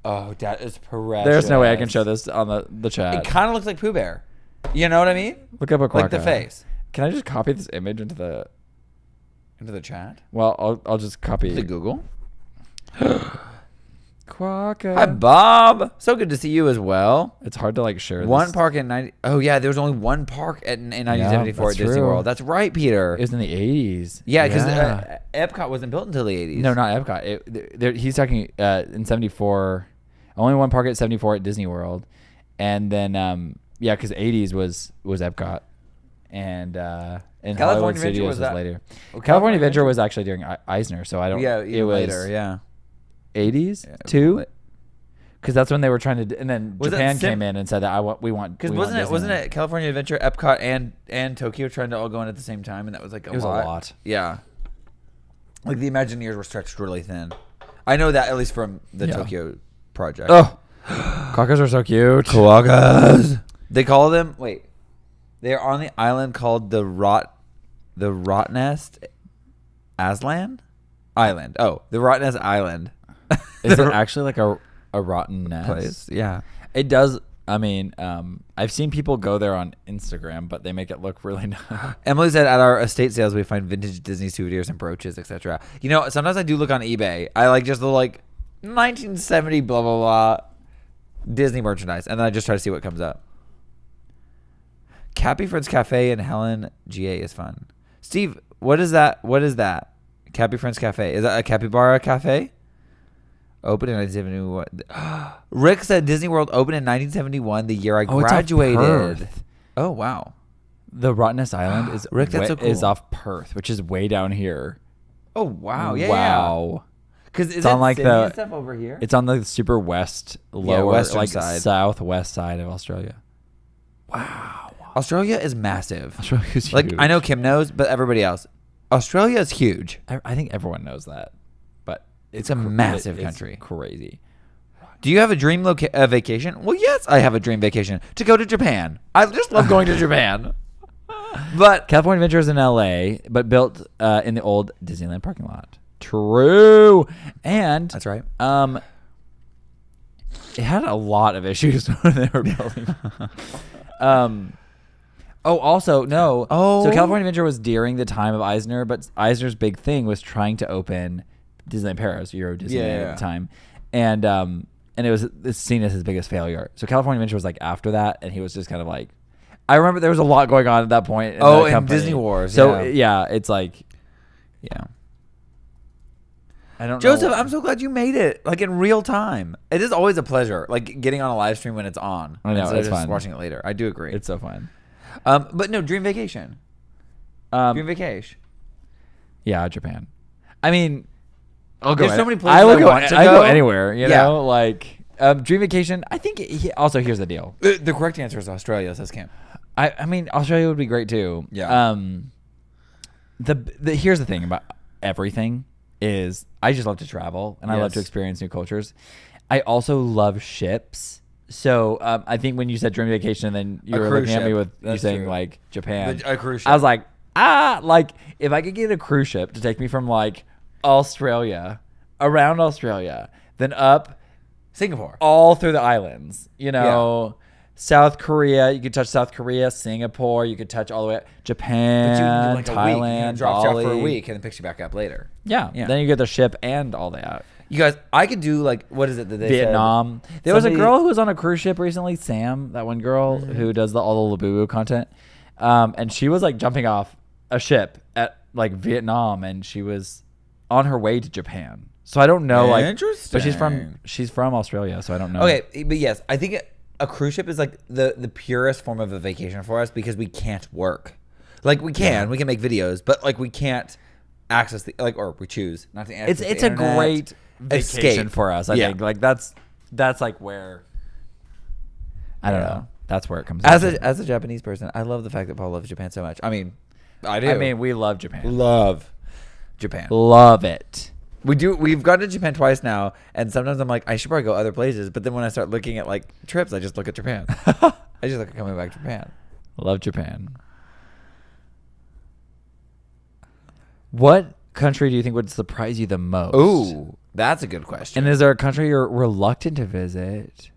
Oh, that is precious. There's no way I can show this on the chat. It kind of looks like Pooh Bear. You know what I mean? Look up a quokka. Like the face. Can I just copy this image into the? Into the chat. Well, I'll just copy The Google. quokka. Hi, Bob. So good to see you as well. It's hard to like share. One this. park in 90. Oh, yeah. There was only one park in 1974 that's at Disney true. World. That's right, Peter. It was in the 80s. Yeah, because Epcot wasn't built until the 80s. No, not Epcot. He's talking in 74. Only one park at 74 at Disney World, and then yeah, because 80s was Epcot, and California Hollywood Adventure Studios was that- later. Well, California Adventure was actually during Eisner, so I don't. Yeah, it even was later. Yeah. 80s Yeah, too, because that's when they were trying to. And then Was it Japan Sim- came in and said that we want. Because we wasn't want it Disneyland. California Adventure, Epcot, and Tokyo trying to all go in at the same time, and that was like It was a lot. Yeah. Like the Imagineers were stretched really thin. I know that at least from the Yeah. Tokyo project. Oh, quokkas are so cute. Quokkas. They call them. Wait. They are on the island called the Rottnest Aslan Island. Oh, the Rottnest Island. Is it actually like a rotten nest? place? Yeah. It does. I mean, I've seen people go there on Instagram, but they make it look really nice. Emily said at our estate sales we find vintage Disney souvenirs and brooches, etc. You know, sometimes I do look on eBay. I like just the 1970 blah blah blah Disney merchandise, and then I just try to see what comes up. Cappy Friends Cafe in Helen, GA is fun. Steve, what is that? What is that? Cappy Friends Cafe. Is that a capybara cafe? Opened in 1971. Rick said Disney World opened in 1971, the year I It's off graduated. Perth. Oh, wow. The Rottnest Island is Rick, that's so cool. is off Perth, which is way down here. Oh, wow. Yeah, wow. Because It's on like the stuff over here? It's on the super west, lower, western like side. southwest side of Australia. Wow. Australia is massive. Australia's huge. Like, I know Kim knows, but everybody else. Australia is huge. I think everyone knows that, but It's a massive country. It's crazy. Do you have a dream vacation? Well, yes, I have a dream vacation. To go to Japan. I just love going to Japan. But California Adventure is in LA, but built in the old Disneyland parking lot. True. And that's right. It had a lot of issues when they were building. Also, no. Oh. So California Adventure was during the time of Eisner, but Eisner's big thing was trying to open Disneyland Paris, Euro Disneyland at the time. And it was seen as his biggest failure. So California Adventure was like after that, and he was just kind of like, I remember there was a lot going on at that point. And Disney Wars. So yeah, it's like, yeah. I don't know. Joseph, I'm so glad you made it, like in real time. It is always a pleasure, like getting on a live stream when it's on. I know, instead of it's just fun. watching it later. I do agree. It's so fun. But no, dream vacation. Dream vacation. Yeah, Japan. I mean, I'll go. There's so many places I will I go. want to I go. go anywhere. You Yeah. know, like dream vacation. I think. Also, here's the deal. The correct answer is Australia, says Kim. I mean, Australia would be great too. Yeah. The here's the thing about everything is I just love to travel and I love to Yes. experience new cultures. I also love ships. So I think when you said dream vacation and then you A were cruise looking at me ship. with you That's saying true. like Japan, A cruise I was ship. like, like if I could get a cruise ship to take me from like Australia, around Australia, then up Singapore. all through the islands, you know, South Korea, you could touch South Korea, Singapore, you could touch all the way up, Japan, But you can do like a week. Thailand, Drops you off Bali. for a week and then picks you back up later. Yeah. Yeah. Then you get the ship and all that. You guys, I could do like, what is it that they Vietnam. said? There was a Somebody- girl who was on a cruise ship recently, Sam, that one girl who does all the Labubu content. And she was like jumping off a ship at like Vietnam and she was on her way to Japan. So I don't know, like, but she's from Australia, so I don't know. Okay, but yes, I think a cruise ship is like the purest form of a vacation for us because we can't work. Like we can make videos, but like we can't access the or we choose not to access It's the a internet. great vacation Escape. for us. I Yeah. think like that's like where I don't know. That's where it comes. As down a to. as a Japanese person, I love the fact that Paul loves Japan so much. I mean, I do. I mean, we love Japan. love Japan. Love it. We've gone to Japan twice now, and sometimes I'm like, I should probably go other places. But then when I start looking at like trips, I just look at Japan. I just look at coming back to Japan. Love Japan. What country do you think would surprise you the most? Ooh, that's a good question. And is there a country you're reluctant to visit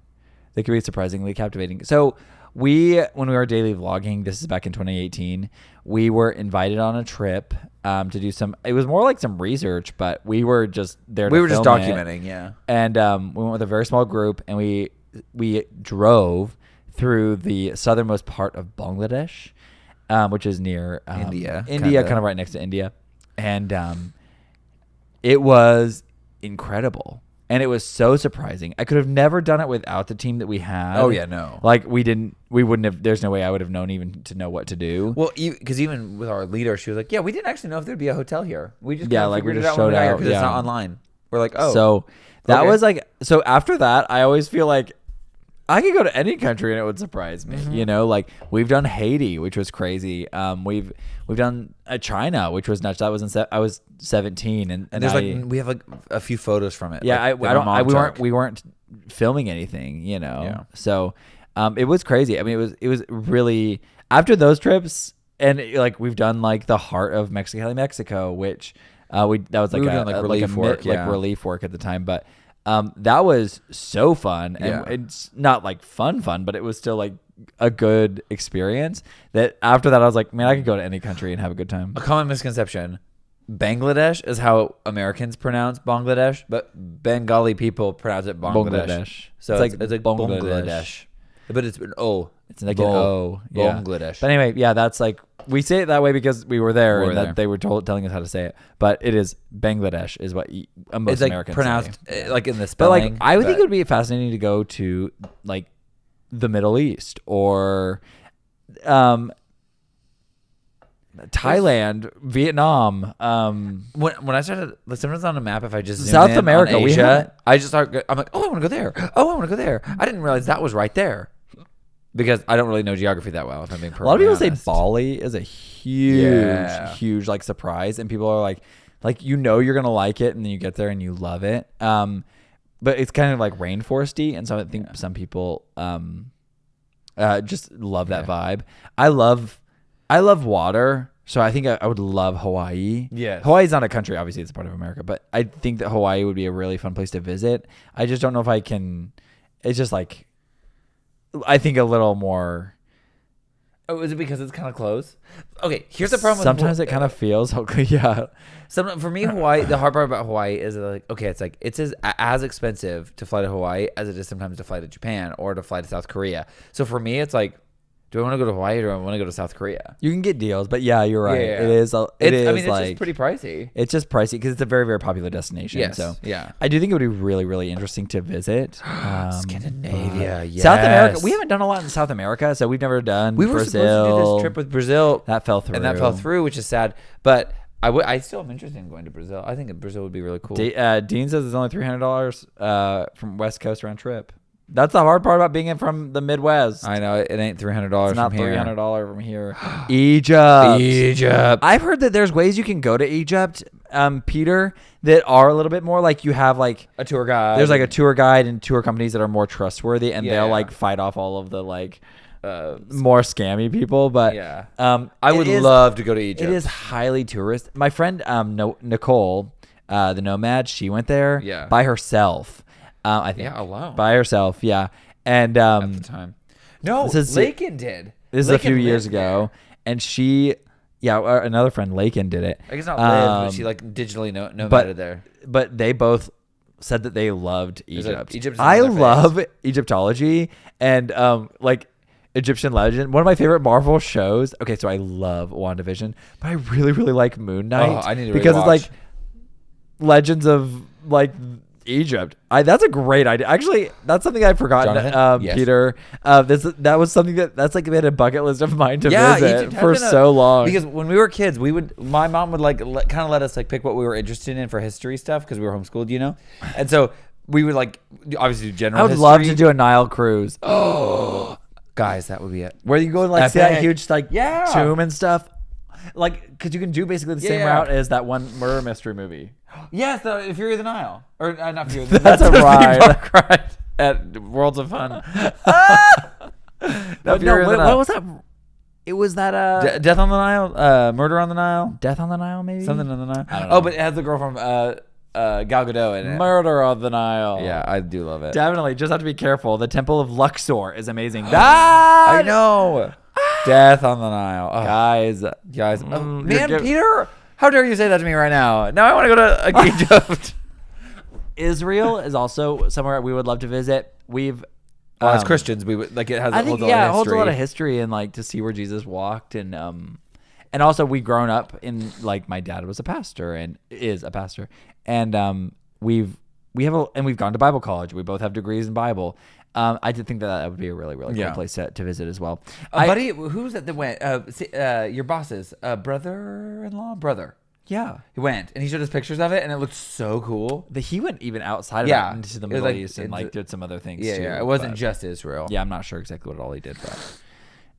that could be surprisingly captivating? So when we were daily vlogging, this is back in 2018, we were invited on a trip to do it was more like some research, but we were just there to we were just film it. documenting, yeah. And we went with a very small group, and we drove through the southernmost part of Bangladesh, which is near India, India, kinda. kind of right next to India. And it was incredible. And it was so surprising. I could have never done it without the team that we had. Oh, yeah, no. Like we wouldn't have, there's no way I would have known even to know what to do. Well, because even with our leader, she was like, "Yeah, we didn't actually know if there'd be a hotel here. We just Yeah, like, we figured just it out when showed we got here out, because it's yeah. not online." We're like, "Oh, So that okay. was like, so after that, I always feel like I could go to any country and it would surprise me. You know, like we've done Haiti, which was crazy. We've done China, which was nuts. That was I was 17, and there's we have like a few photos from it. yeah, like, that our mom took. we weren't filming anything, you know. Yeah. So it was crazy. I mean, it was really after those trips, and like we've done like the heart of Mexico, which that was like We were doing, like, relief work, yeah. like relief work at the time, but. That was so fun, and Yeah. it's not like fun, but it was still like a good experience. That after that, I was like, man, I could go to any country and have a good time. A common misconception: Bangladesh is how Americans pronounce Bangladesh, but Bengali people pronounce it Bangladesh. So it's like Bangladesh. But it's an O. It's like an O. Yeah. Bangladesh. But anyway, yeah, that's like we say it that way because we were there We were and there. that they were telling us how to say it. But it is Bangladesh is what most It's like Americans pronounced say. like in the But spelling. like I would think it would be fascinating to go to like the Middle East or Thailand, Vietnam. When I started, like, sometimes on a map, if I just zoom South in America, on we Asia, haven't- I just start. I'm like, oh, I want to go there. Oh, I want to go there. I didn't realize that was right there because I don't really know geography that well. If I'm being A lot of people honest. say Bali is a huge, Yeah. huge like surprise, and people are like you're gonna like it, and then you get there and you love it. But it's kind of like rainforesty, and so I think some people just love that vibe. I love water, so I think I would love Hawaii. Yes. Hawaii's not a country, obviously it's a part of America, but I think that Hawaii would be a really fun place to visit. I just don't know if I can. It's just like I think a little more. Oh, is it because it's kind of close? Okay, here's the problem. Sometimes it kind of feels yeah. For me, Hawaii. The hard part about Hawaii is like, okay, it's like it's as expensive to fly to Hawaii as it is sometimes to fly to Japan or to fly to South Korea. So for me, it's like, do I want to go to Hawaii or do I want to go to South Korea? You can get deals, but yeah, you're right. Yeah. It is. It is. I mean, it's like just pretty pricey. it's just pricey because it's a very, very popular destination. Yes. So Yeah. I do think it would be really, really interesting to visit Scandinavia, but South America. yes. We haven't done a lot in South America, so we've never done. We were Brazil. supposed to do this trip with Brazil. That fell through, and that fell through, which is sad. But I still am interested in going to Brazil. I think Brazil would be really cool. Dean says it's only $300 from West Coast round trip. That's the hard part about being from the Midwest. I know it ain't $300 It's not from here. $300 from here. Egypt. Egypt. I've heard that there's ways you can go to Egypt, Peter, that are a little bit more like you have like A tour guide. there's like a tour guide and tour companies that are more trustworthy, and they'll Yeah. like fight off all of the like more scammy people. But Yeah. I would love to go to Egypt. It is highly tourist. My friend Nicole, the Nomad, she went there Yeah. by herself. I think alone. by herself. Yeah, and At the time. No, This is- Lakin did. this is a Lakin few years lived ago, and she, another friend Lakin did it. there. I guess not lived, but she like digitally nomaded there. But they both said that they loved There's a- Egypt. Egypt's I in their face. love Egyptology and like Egyptian legend. One of my favorite Marvel shows. Okay, so I love WandaVision, but I really, really like Moon Knight. I need to because it's rewatch. like legends of like Egypt. That's a great idea. Actually, that's something I've forgotten, Jonathan? Yes. Peter. That was something that's like been a bucket list of mine to visit Egypt has for been so long. Because when we were kids, my mom would like kind of let us like pick what we were interested in for history stuff because we were homeschooled, you know, and so we would like obviously do general. I would history. love to do a Nile cruise. Oh, guys, that would be it. Where you go and like see that Epic. huge like Yeah. tomb and stuff, like because you can do basically the same Yeah. route as that one murder mystery movie. Yes, the Fury of the Nile, or not Fury. Of the That's a theme ride. park ride at Worlds of Fun. But Fury of the what Nile. was that? It was that Death on the Nile, Murder on the Nile, Death on the Nile, maybe something on the Nile. I don't know. Oh, but it has the girl from Gal Gadot in it. Murder on the Nile. Yeah, I do love it. Definitely. Just have to be careful. The Temple of Luxor is amazing. I know. Death on the Nile. Oh, guys. guys. Oh, you're man, giv- Peter, how dare you say that to me right now? Now I want to go to Egypt. Israel is also somewhere we would love to visit. We've As Christians, we would like it has. I think holds a lot of it holds a lot of history. history and like to see where Jesus walked and also we've grown up in like my dad was a pastor and is a pastor and we've gone to Bible college. We both have degrees in Bible. I did think that would be a really really cool Yeah. place to visit as well. Buddy, who's that went? Your boss's brother-in-law, brother. Yeah, He went and he showed us pictures of it, and it looked so cool. he went even outside of Yeah. that into the It was Middle like East and like did some other things Yeah, too. yeah. It wasn't but- just Israel. Yeah, I'm not sure exactly what all he did,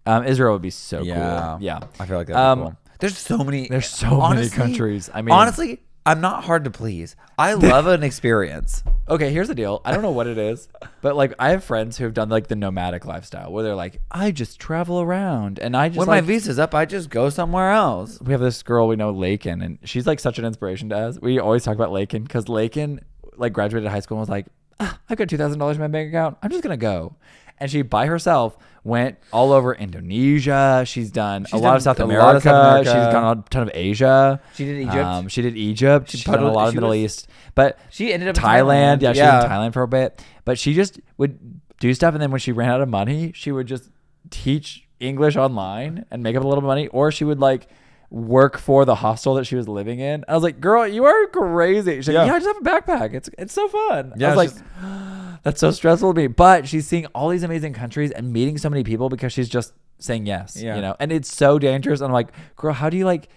but Israel would be so cool. Yeah, I feel like that'd be cool. There's so many. there's so many countries. I mean, honestly, I'm not hard to please. I love an experience. okay, here's the deal. I don't know what it is, but like I have friends who have done like the nomadic lifestyle where they're like, I just travel around and I just When my visa's up, I just go somewhere else. we have this girl we know, Lakin, and she's like such an inspiration to us. We always talk about Lakin because Lakin like graduated high school and was like, I've got $2,000 in my bank account. I'm just gonna go. And she by herself went all over Indonesia. She's done a lot of South America. She's done a ton of Asia. She did Egypt. She did Egypt. She's done a lot of she Middle was- East. But She ended up in Thailand. Yeah, she was Yeah. in Thailand for a bit. But she just would do stuff, and then when she ran out of money, she would just teach English online and make up a little money, or she would like work for the hostel that she was living in. I was like, girl, you are crazy. She's like, yeah, I just have a backpack. It's so fun. Yeah, I was like, that's so stressful to me. But she's seeing all these amazing countries and meeting so many people because she's just saying yes, you know, and it's so dangerous. And I'm like, girl, how do you like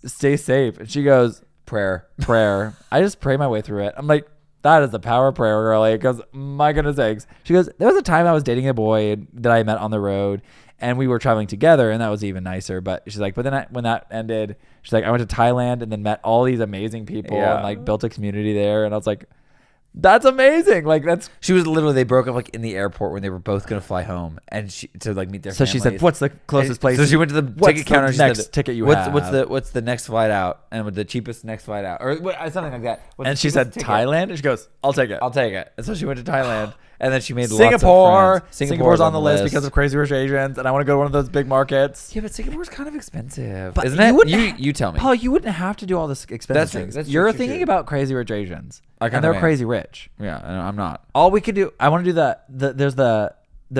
stay safe? And she goes, prayer. I just pray my way through it. I'm like, that is the power of prayer, girlie. Because my goodness sakes. She goes, there was a time I was dating a boy that I met on the road, and we were traveling together, and that was even nicer. But she's like, but then when that ended, she's like, I went to Thailand and then met all these amazing people and like built a community there. And I was like, that's amazing. Like she was literally, they broke up like in the airport when they were both going to fly home and to like meet their families. She said, what's the closest place? So she went to the ticket counter. Next ticket you have. What's the next flight out? And with the cheapest next flight out or something like that. And she said Thailand and she goes, I'll take it. And so she went to Thailand and then she made Singapore. Lots of friends. Singapore on the list because of Crazy Rich Asians, and I want to go to one of those big markets. Yeah, but Singapore's kind of expensive, but isn't it? You tell me. Paul, you wouldn't have to do all this expensive things. You're thinking about Crazy Rich Asians, and they're crazy rich. Yeah, I'm not. All we could do, I want to do there's the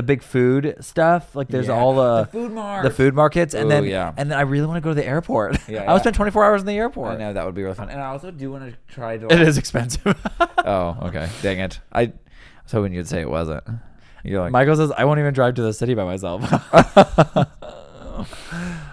big food stuff. Like there's all the food markets, and then I really want to go to the airport. I would spend 24 hours in the airport. I know that would be really fun, and I also do want to try to. It is expensive. Oh, okay. Dang it. I was hoping you'd say it wasn't. You're like, Michael says, I won't even drive to the city by myself.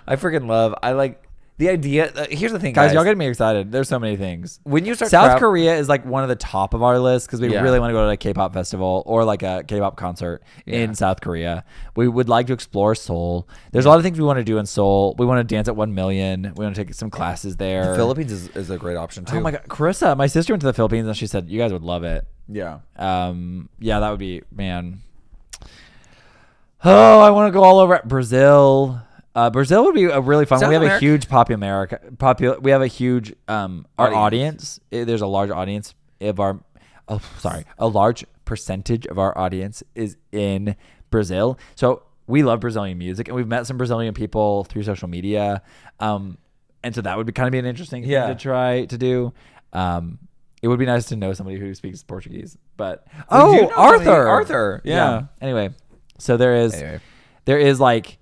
I freaking love. I like the idea. Here's the thing, guys. Y'all get me excited. There's so many things. When you start South Korea is like one of the top of our list because we really want to go to a K-pop festival or like a K-pop concert in South Korea. We would like to explore Seoul. There's a lot of things we want to do in Seoul. We want to dance at 1 million. We want to take some classes there. The Philippines is a great option too. Oh my God, Carissa, my sister went to the Philippines and she said you guys would love it. Yeah. Yeah, that would be, man. Oh, I want to go all over Brazil. Brazil would be a really fun. We have a huge we have a huge our audience. There's a large audience of our. Oh, sorry, a large percentage of our audience is in Brazil. So we love Brazilian music, and we've met some Brazilian people through social media. And so that would be kind of be an interesting thing to try to do. It would be nice to know somebody who speaks Portuguese. But Arthur. Yeah. Anyway. So there is like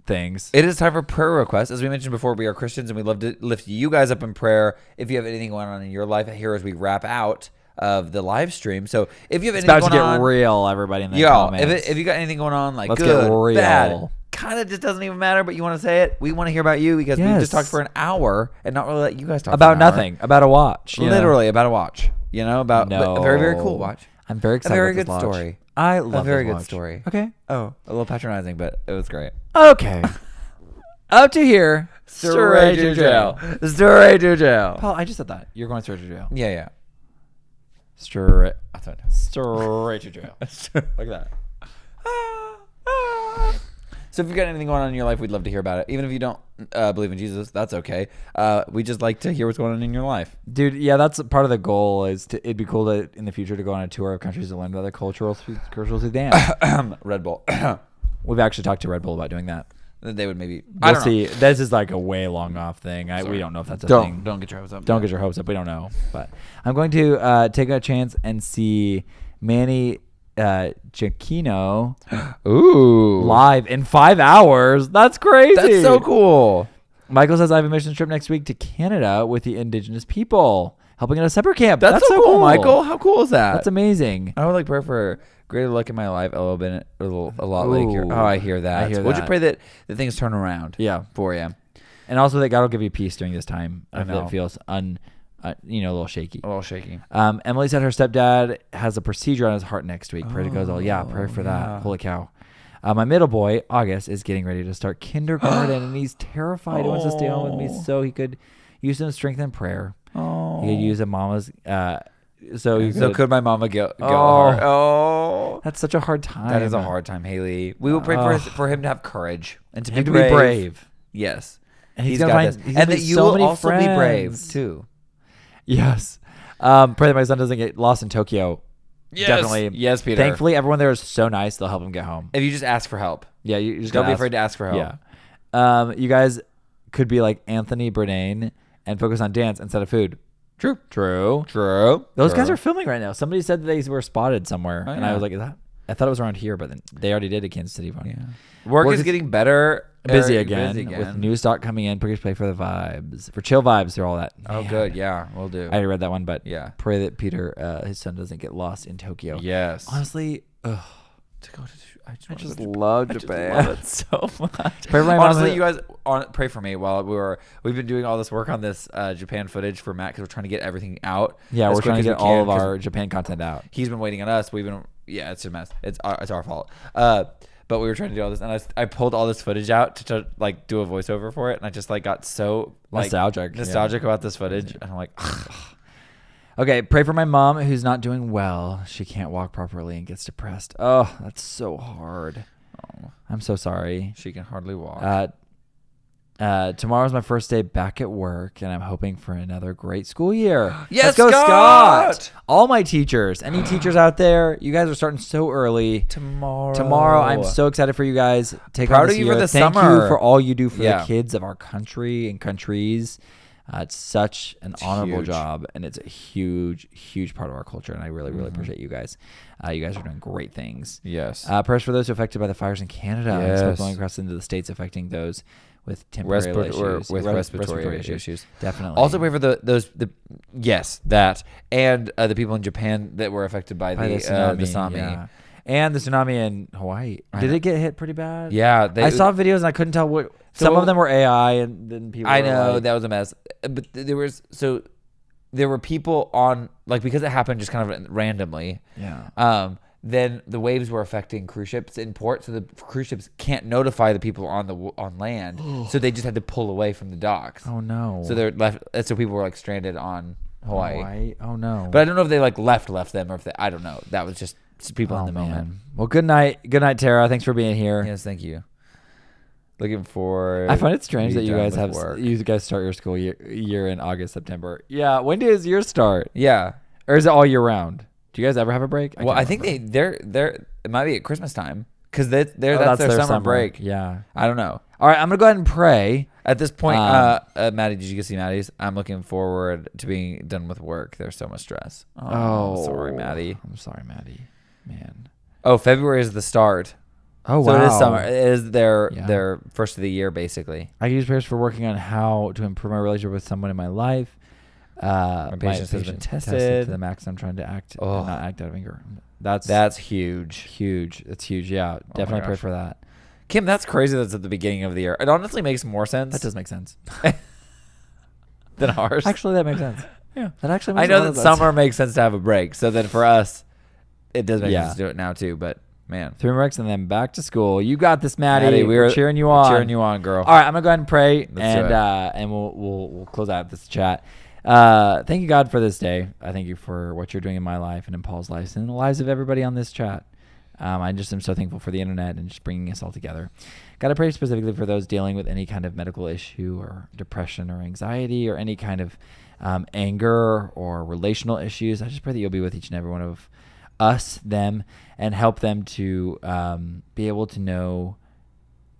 things. It is time for prayer requests. As we mentioned before, we are Christians and we love to lift you guys up in prayer. If you have anything going on in your life, here as we wrap out of the live stream. So if you have anything going on, it's about to get real, everybody in the comments. If you got anything going on, like let's good, get real. Bad, kind of just doesn't even matter, but you want to say it, we want to hear about you because we just talked for an hour and not really let you guys talk about nothing, about a watch. Literally about a watch. About a very, very cool watch. I'm very excited. A very about good story. I love a very good good story. Okay. Oh, a little patronizing, but it was great. Okay. Up to here. Straight to jail. Straight to jail. Paul, I just said that. You're going straight to jail. Yeah. Straight to jail. Like that. So if you've got anything going on in your life, we'd love to hear about it. Even if you don't believe in Jesus, that's okay. We just like to hear what's going on in your life. Dude, yeah, that's part of the goal. It'd be cool to, in the future, to go on a tour of countries to learn about their cultural through dance. Red Bull. We've actually talked to Red Bull about doing that. They would maybe. We'll see. This is like a way long off thing. We don't know if that's a thing. Don't get your hopes up. Don't get your hopes up. We don't know. But I'm going to take a chance and see Manny Giacchino live in 5 hours. That's crazy. That's so cool. Michael says I have a mission trip next week to Canada with the indigenous people, helping at a separate camp. That's so cool, Michael. How cool is that? That's amazing. I would like pray for greater luck in my life a lot later. Oh, I hear that. Would you pray that things turn around? Yeah, for you, and also that God will give you peace during this time. I know. That feels a little shaky. Emily said her stepdad has a procedure on his heart next week. Pray to God. Pray for that. Holy cow. My middle boy, August, is getting ready to start kindergarten, and he's terrified. He wants to stay home with me so he could use some strength in prayer. He could use a mama's. So could my mama go hard? Oh, that's such a hard time. That is a hard time, Haley. We will pray for him to have courage and to be brave. Yes, and he's got this, and that you will also be brave too. Yes. Pray that my son doesn't get lost in Tokyo. Yes. Definitely. Yes, Peter. Thankfully, everyone there is so nice. They'll help him get home. If you just ask for help. Yeah, you just don't be afraid to ask for help. Yeah. You guys could be like Anthony Bourdain and focus on dance instead of food. True. Those guys are filming right now. Somebody said that they were spotted somewhere, and I was like, "Is that?" I thought it was around here, but then they already did a Kansas City one. Yeah. Work is getting better. Busy again with new stock coming in. Please pray for the vibes. For chill vibes through all that. Oh, Man. good. Yeah, we'll do. I already read that one, but yeah. Pray that Peter, his son, doesn't get lost in Tokyo. Yes. Honestly, to go to I just love Japan. I just love it so much. Pray for my Honestly, mom. you guys pray for me while we've been doing all this work on this Japan footage for Matt because we're trying to get everything out. Yeah, as we're quick trying to as get we all can, of our Japan content out. He's been waiting on us. It's a mess. It's our fault. But we were trying to do all this, and I pulled all this footage out to like do a voiceover for it, and I just like got so like nostalgic about this footage, and I'm like, okay, pray for my mom who's not doing well. She can't walk properly and gets depressed. Oh, that's so hard. oh, I'm so sorry. she can hardly walk. Tomorrow's my first day back at work, and I'm hoping for another great school year. Yes, Let's go, Scott! All my teachers, any teachers out there, you guys are starting so early. Tomorrow, I'm so excited for you guys. Proud of you for the Thank summer. you for all you do for Yeah. the kids of our country and countries. It's such an honorable huge. job, and it's a huge, huge part of our culture, and I really, really appreciate you guys. You guys are doing great things. Yes. Prayers for those affected by the fires in Canada. Yes. And blowing across into the states, affecting those with temporary issues. Respiratory issues. Definitely. Also pray for the the people in Japan that were affected by the tsunami. Yeah. And the tsunami in Hawaii. Did it get hit pretty bad? Yeah, I saw videos and I couldn't tell what. Some of them were AI, and then people. I were know like, that was a mess, but there were people on like because it happened just kind of randomly. Yeah. Then the waves were affecting cruise ships in port, so the cruise ships can't notify the people on land, so they just had to pull away from the docks. Oh no. So they're left. So people were like stranded on Hawaii. Oh no. But I don't know if they like left them or if I don't know. That was just people in the moment. Well, good night, Tara. Thanks for being here. Yes, thank you. Looking forward. I find it strange to that be you done guys with have work. you guys start your school year in August, September. Yeah. When does yours start? Yeah. Or is it all year round? Do you guys ever have a break? I think they're it might be at Christmas time because that's that's their summer break. Yeah. I don't know. All right, I'm gonna go ahead and pray. At this point, Maddie, did you get see Maddie's? I'm looking forward to being done with work. There's so much stress. Oh, sorry, Maddie. I'm sorry, Maddie. Man. Oh, February is the start. Oh So wow. it is summer. It is their Yeah. first of the year, basically. I use prayers for working on how to improve my relationship with someone in my life. My patience has been tested to the max. I'm trying to act and Oh. not act out of anger. That's huge. huge. It's huge. Yeah, definitely pray gosh. for that. Kim, that's crazy. That's at the beginning of the year. It honestly makes more sense That does make sense. than ours. Actually, that makes sense. Yeah. That actually. I Makes know a lot that of sense. summer makes sense to have a break. So then for us, it does make Yeah. sense to do it now too. But man, 3 breaks and then back to school. You got this, Maddie. We're cheering you on. Cheering you on, girl. All right, I'm gonna go ahead and pray, Let's do it. and we'll close out this chat. Thank you, God, for this day. I thank you for what you're doing in my life and in Paul's life and in the lives of everybody on this chat. I just am so thankful for the internet and just bringing us all together. God, I pray specifically for those dealing with any kind of medical issue or depression or anxiety or any kind of anger or relational issues. I just pray that you'll be with each and every one of us, them, and help them to be able to know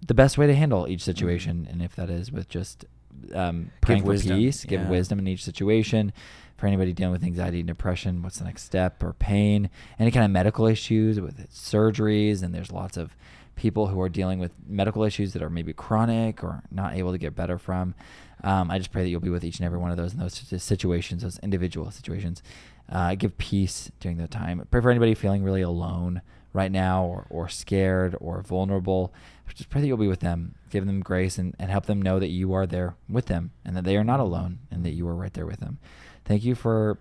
the best way to handle each situation. And if that is with just praying for wisdom. peace, give wisdom in each situation. For anybody dealing with anxiety and depression, what's the next step, or pain, any kind of medical issues with surgeries, and there's lots of people who are dealing with medical issues that are maybe chronic or not able to get better from. I just pray that you'll be with each and every one of those in those situations, those individual situations. Give peace during the time. Pray for anybody feeling really alone right now or scared or vulnerable. Just pray that you'll be with them. Give them grace and help them know that you are there with them and that they are not alone and that you are right there with them. Thank you for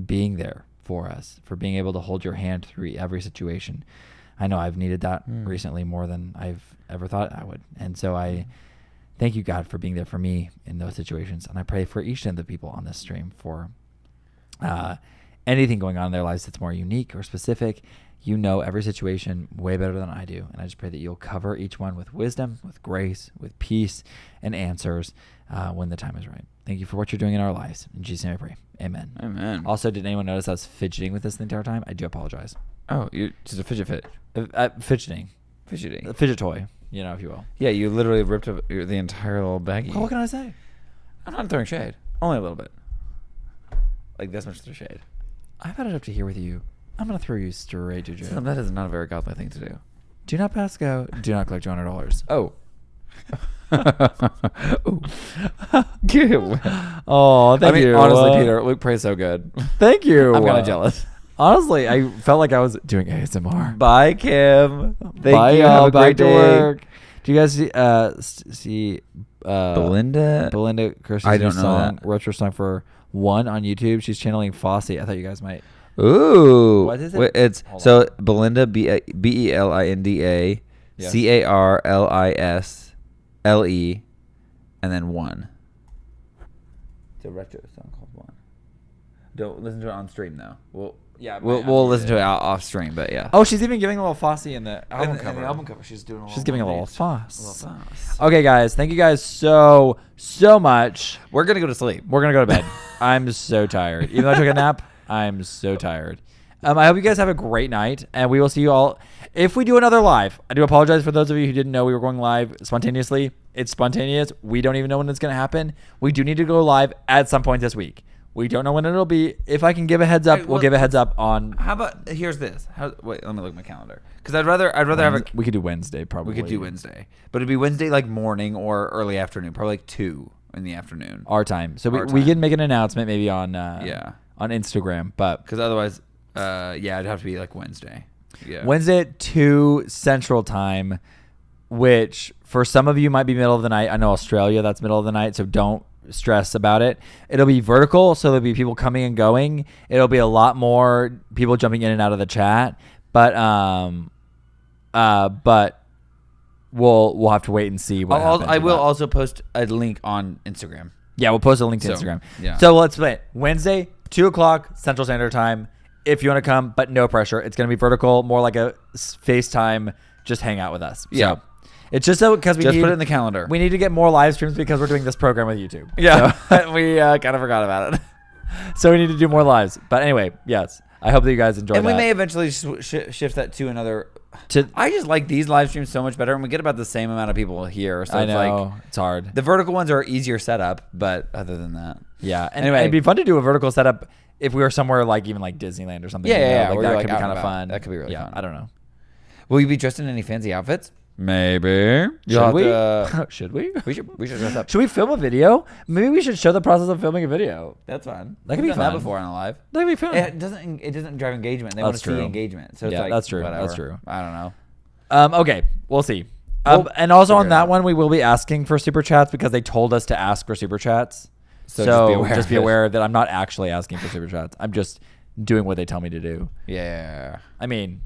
being there for us, for being able to hold your hand through every situation. I know I've needed that recently more than I've ever thought I would. And so I thank you, God, for being there for me in those situations. And I pray for each of the people on this stream for anything going on in their lives that's more unique or specific. You know every situation way better than I do. And I just pray that you'll cover each one with wisdom, with grace, with peace, and answers when the time is right. Thank you for what you're doing in our lives. In Jesus' name I pray. Amen. Amen. Also, did anyone notice I was fidgeting with this the entire time? I do apologize. Oh, you're just a fidget. Fidgeting. Fidgeting. A fidget toy, if you will. Yeah, you literally ripped up the entire little baggie. Well, what can I say? I'm not throwing shade. Only a little bit. Like this much of shade. I've had it up to here with you. I'm gonna throw you straight to jail. That is not a very godly thing to do. Do not pass go. Do not collect $200. Oh. Oh, thank you. Honestly, Peter, Luke prays so good. Thank you. I'm kind of jealous. Honestly, I felt like I was doing ASMR. Bye, Kim. Thank Bye, you. y'all. Have a great Back to day. work. Do you guys see Belinda Kirsten's I new don't know song, that. retro song for One on YouTube? She's channeling Fosse. I thought you guys might. Ooh. What is it? Wait, it's Hold so on. Belinda Belinda Yes. CARLISLE and then One. It's a retro song called One. Don't listen to it on stream though. We'll listen to it off stream, but yeah. Oh, she's even giving a little Fosse in the album In cover. the album cover, she's doing. She's giving a little Fosse. Fosse. Okay, guys. Thank you guys so much. We're gonna go to sleep. We're gonna go to bed. I'm so tired. Even though I took a nap, I'm so tired. I hope you guys have a great night, and we will see you all. If we do another live, I do apologize for those of you who didn't know we were going live spontaneously. It's spontaneous. We don't even know when it's going to happen. We do need to go live at some point this week. We don't know when it'll be. If I can give a heads up, we'll give a heads up on. How about here's this? Wait, let me look at my calendar because I'd rather have a. We could do Wednesday probably. We could do Wednesday, but it'd be Wednesday like morning or early afternoon, probably like 2 in the afternoon. Our time. So Our we time. can make an announcement maybe on Yeah. on Instagram, but Because otherwise, it'd have to be like Wednesday. Yeah. Wednesday at 2 Central Time, which for some of you might be middle of the night. I know Australia, that's middle of the night, so don't stress about it. It'll be vertical, so there'll be people coming and going. It'll be a lot more people jumping in and out of the chat, but we'll have to wait and see what happens. I with will that. also post a link on Instagram. Yeah, we'll post a link to So, Instagram. yeah. So let's play it. Wednesday, 2 o'clock Central Standard Time. If you want to come, but no pressure. It's going to be vertical, more like a FaceTime. Just hang out with us. Yeah. So it's just so because we Just need, put it in the calendar. We need to get more live streams because we're doing this program with YouTube. Yeah. We kind of forgot about it. So we need to do more lives. But anyway, yes. I hope that you guys enjoy And that. we may eventually shift that to another. To- I just like these live streams so much better, and we get about the same amount of people here. So I it's know. like It's hard. the vertical ones are easier setup, but other than that, Yeah. And Anyway. it'd be fun to do a vertical setup if we were somewhere like even like Disneyland or something. Yeah, you know? yeah, Like where that you're, could like, be out kind and of about. fun. That could be really fun. I don't know. will you be dressed in any fancy outfits? Maybe. Should we? To, Should we? we should dress up. Should we film a video? Maybe we should show the process of filming a video. That's fun. That could We've be done fun. that before on a live. That'd be fun. It doesn't drive engagement. They want That's to see true. engagement. So it's Yeah, like, that's true. whatever. That's true. I don't know. Okay, we'll see. We'll And also on figure it that out. one, we will be asking for super chats because they told us to ask for super chats. So just be of it. aware that I'm not actually asking for super chats. I'm just doing what they tell me to do. Yeah. I mean,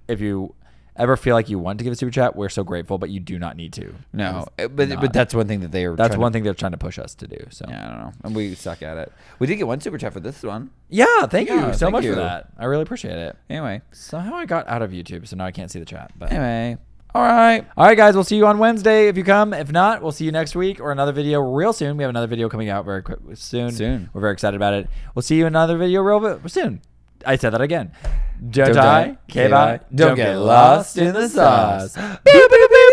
if you ever feel like you want to give a super chat, we're so grateful, but you do not need to. No, It's but not. that's one thing that they are. That's trying one to, thing they're trying to push us to do. So Yeah, I don't know, and we suck at it. We did get one super chat for this one. yeah, thank Yeah, you so thank much you. for that. I really appreciate it. Anyway. Somehow I got out of YouTube, so now I can't see the chat. But Anyway. All right. all right, guys, we'll see you on Wednesday if you come. If not, we'll see you next week or another video real soon. We have another video coming out very quick soon. Soon. We're very excited about it. We'll see you in another video real soon. I said that again. Don't die, die, K-bye, don't get lost in the sauce. Beep, beep, beep.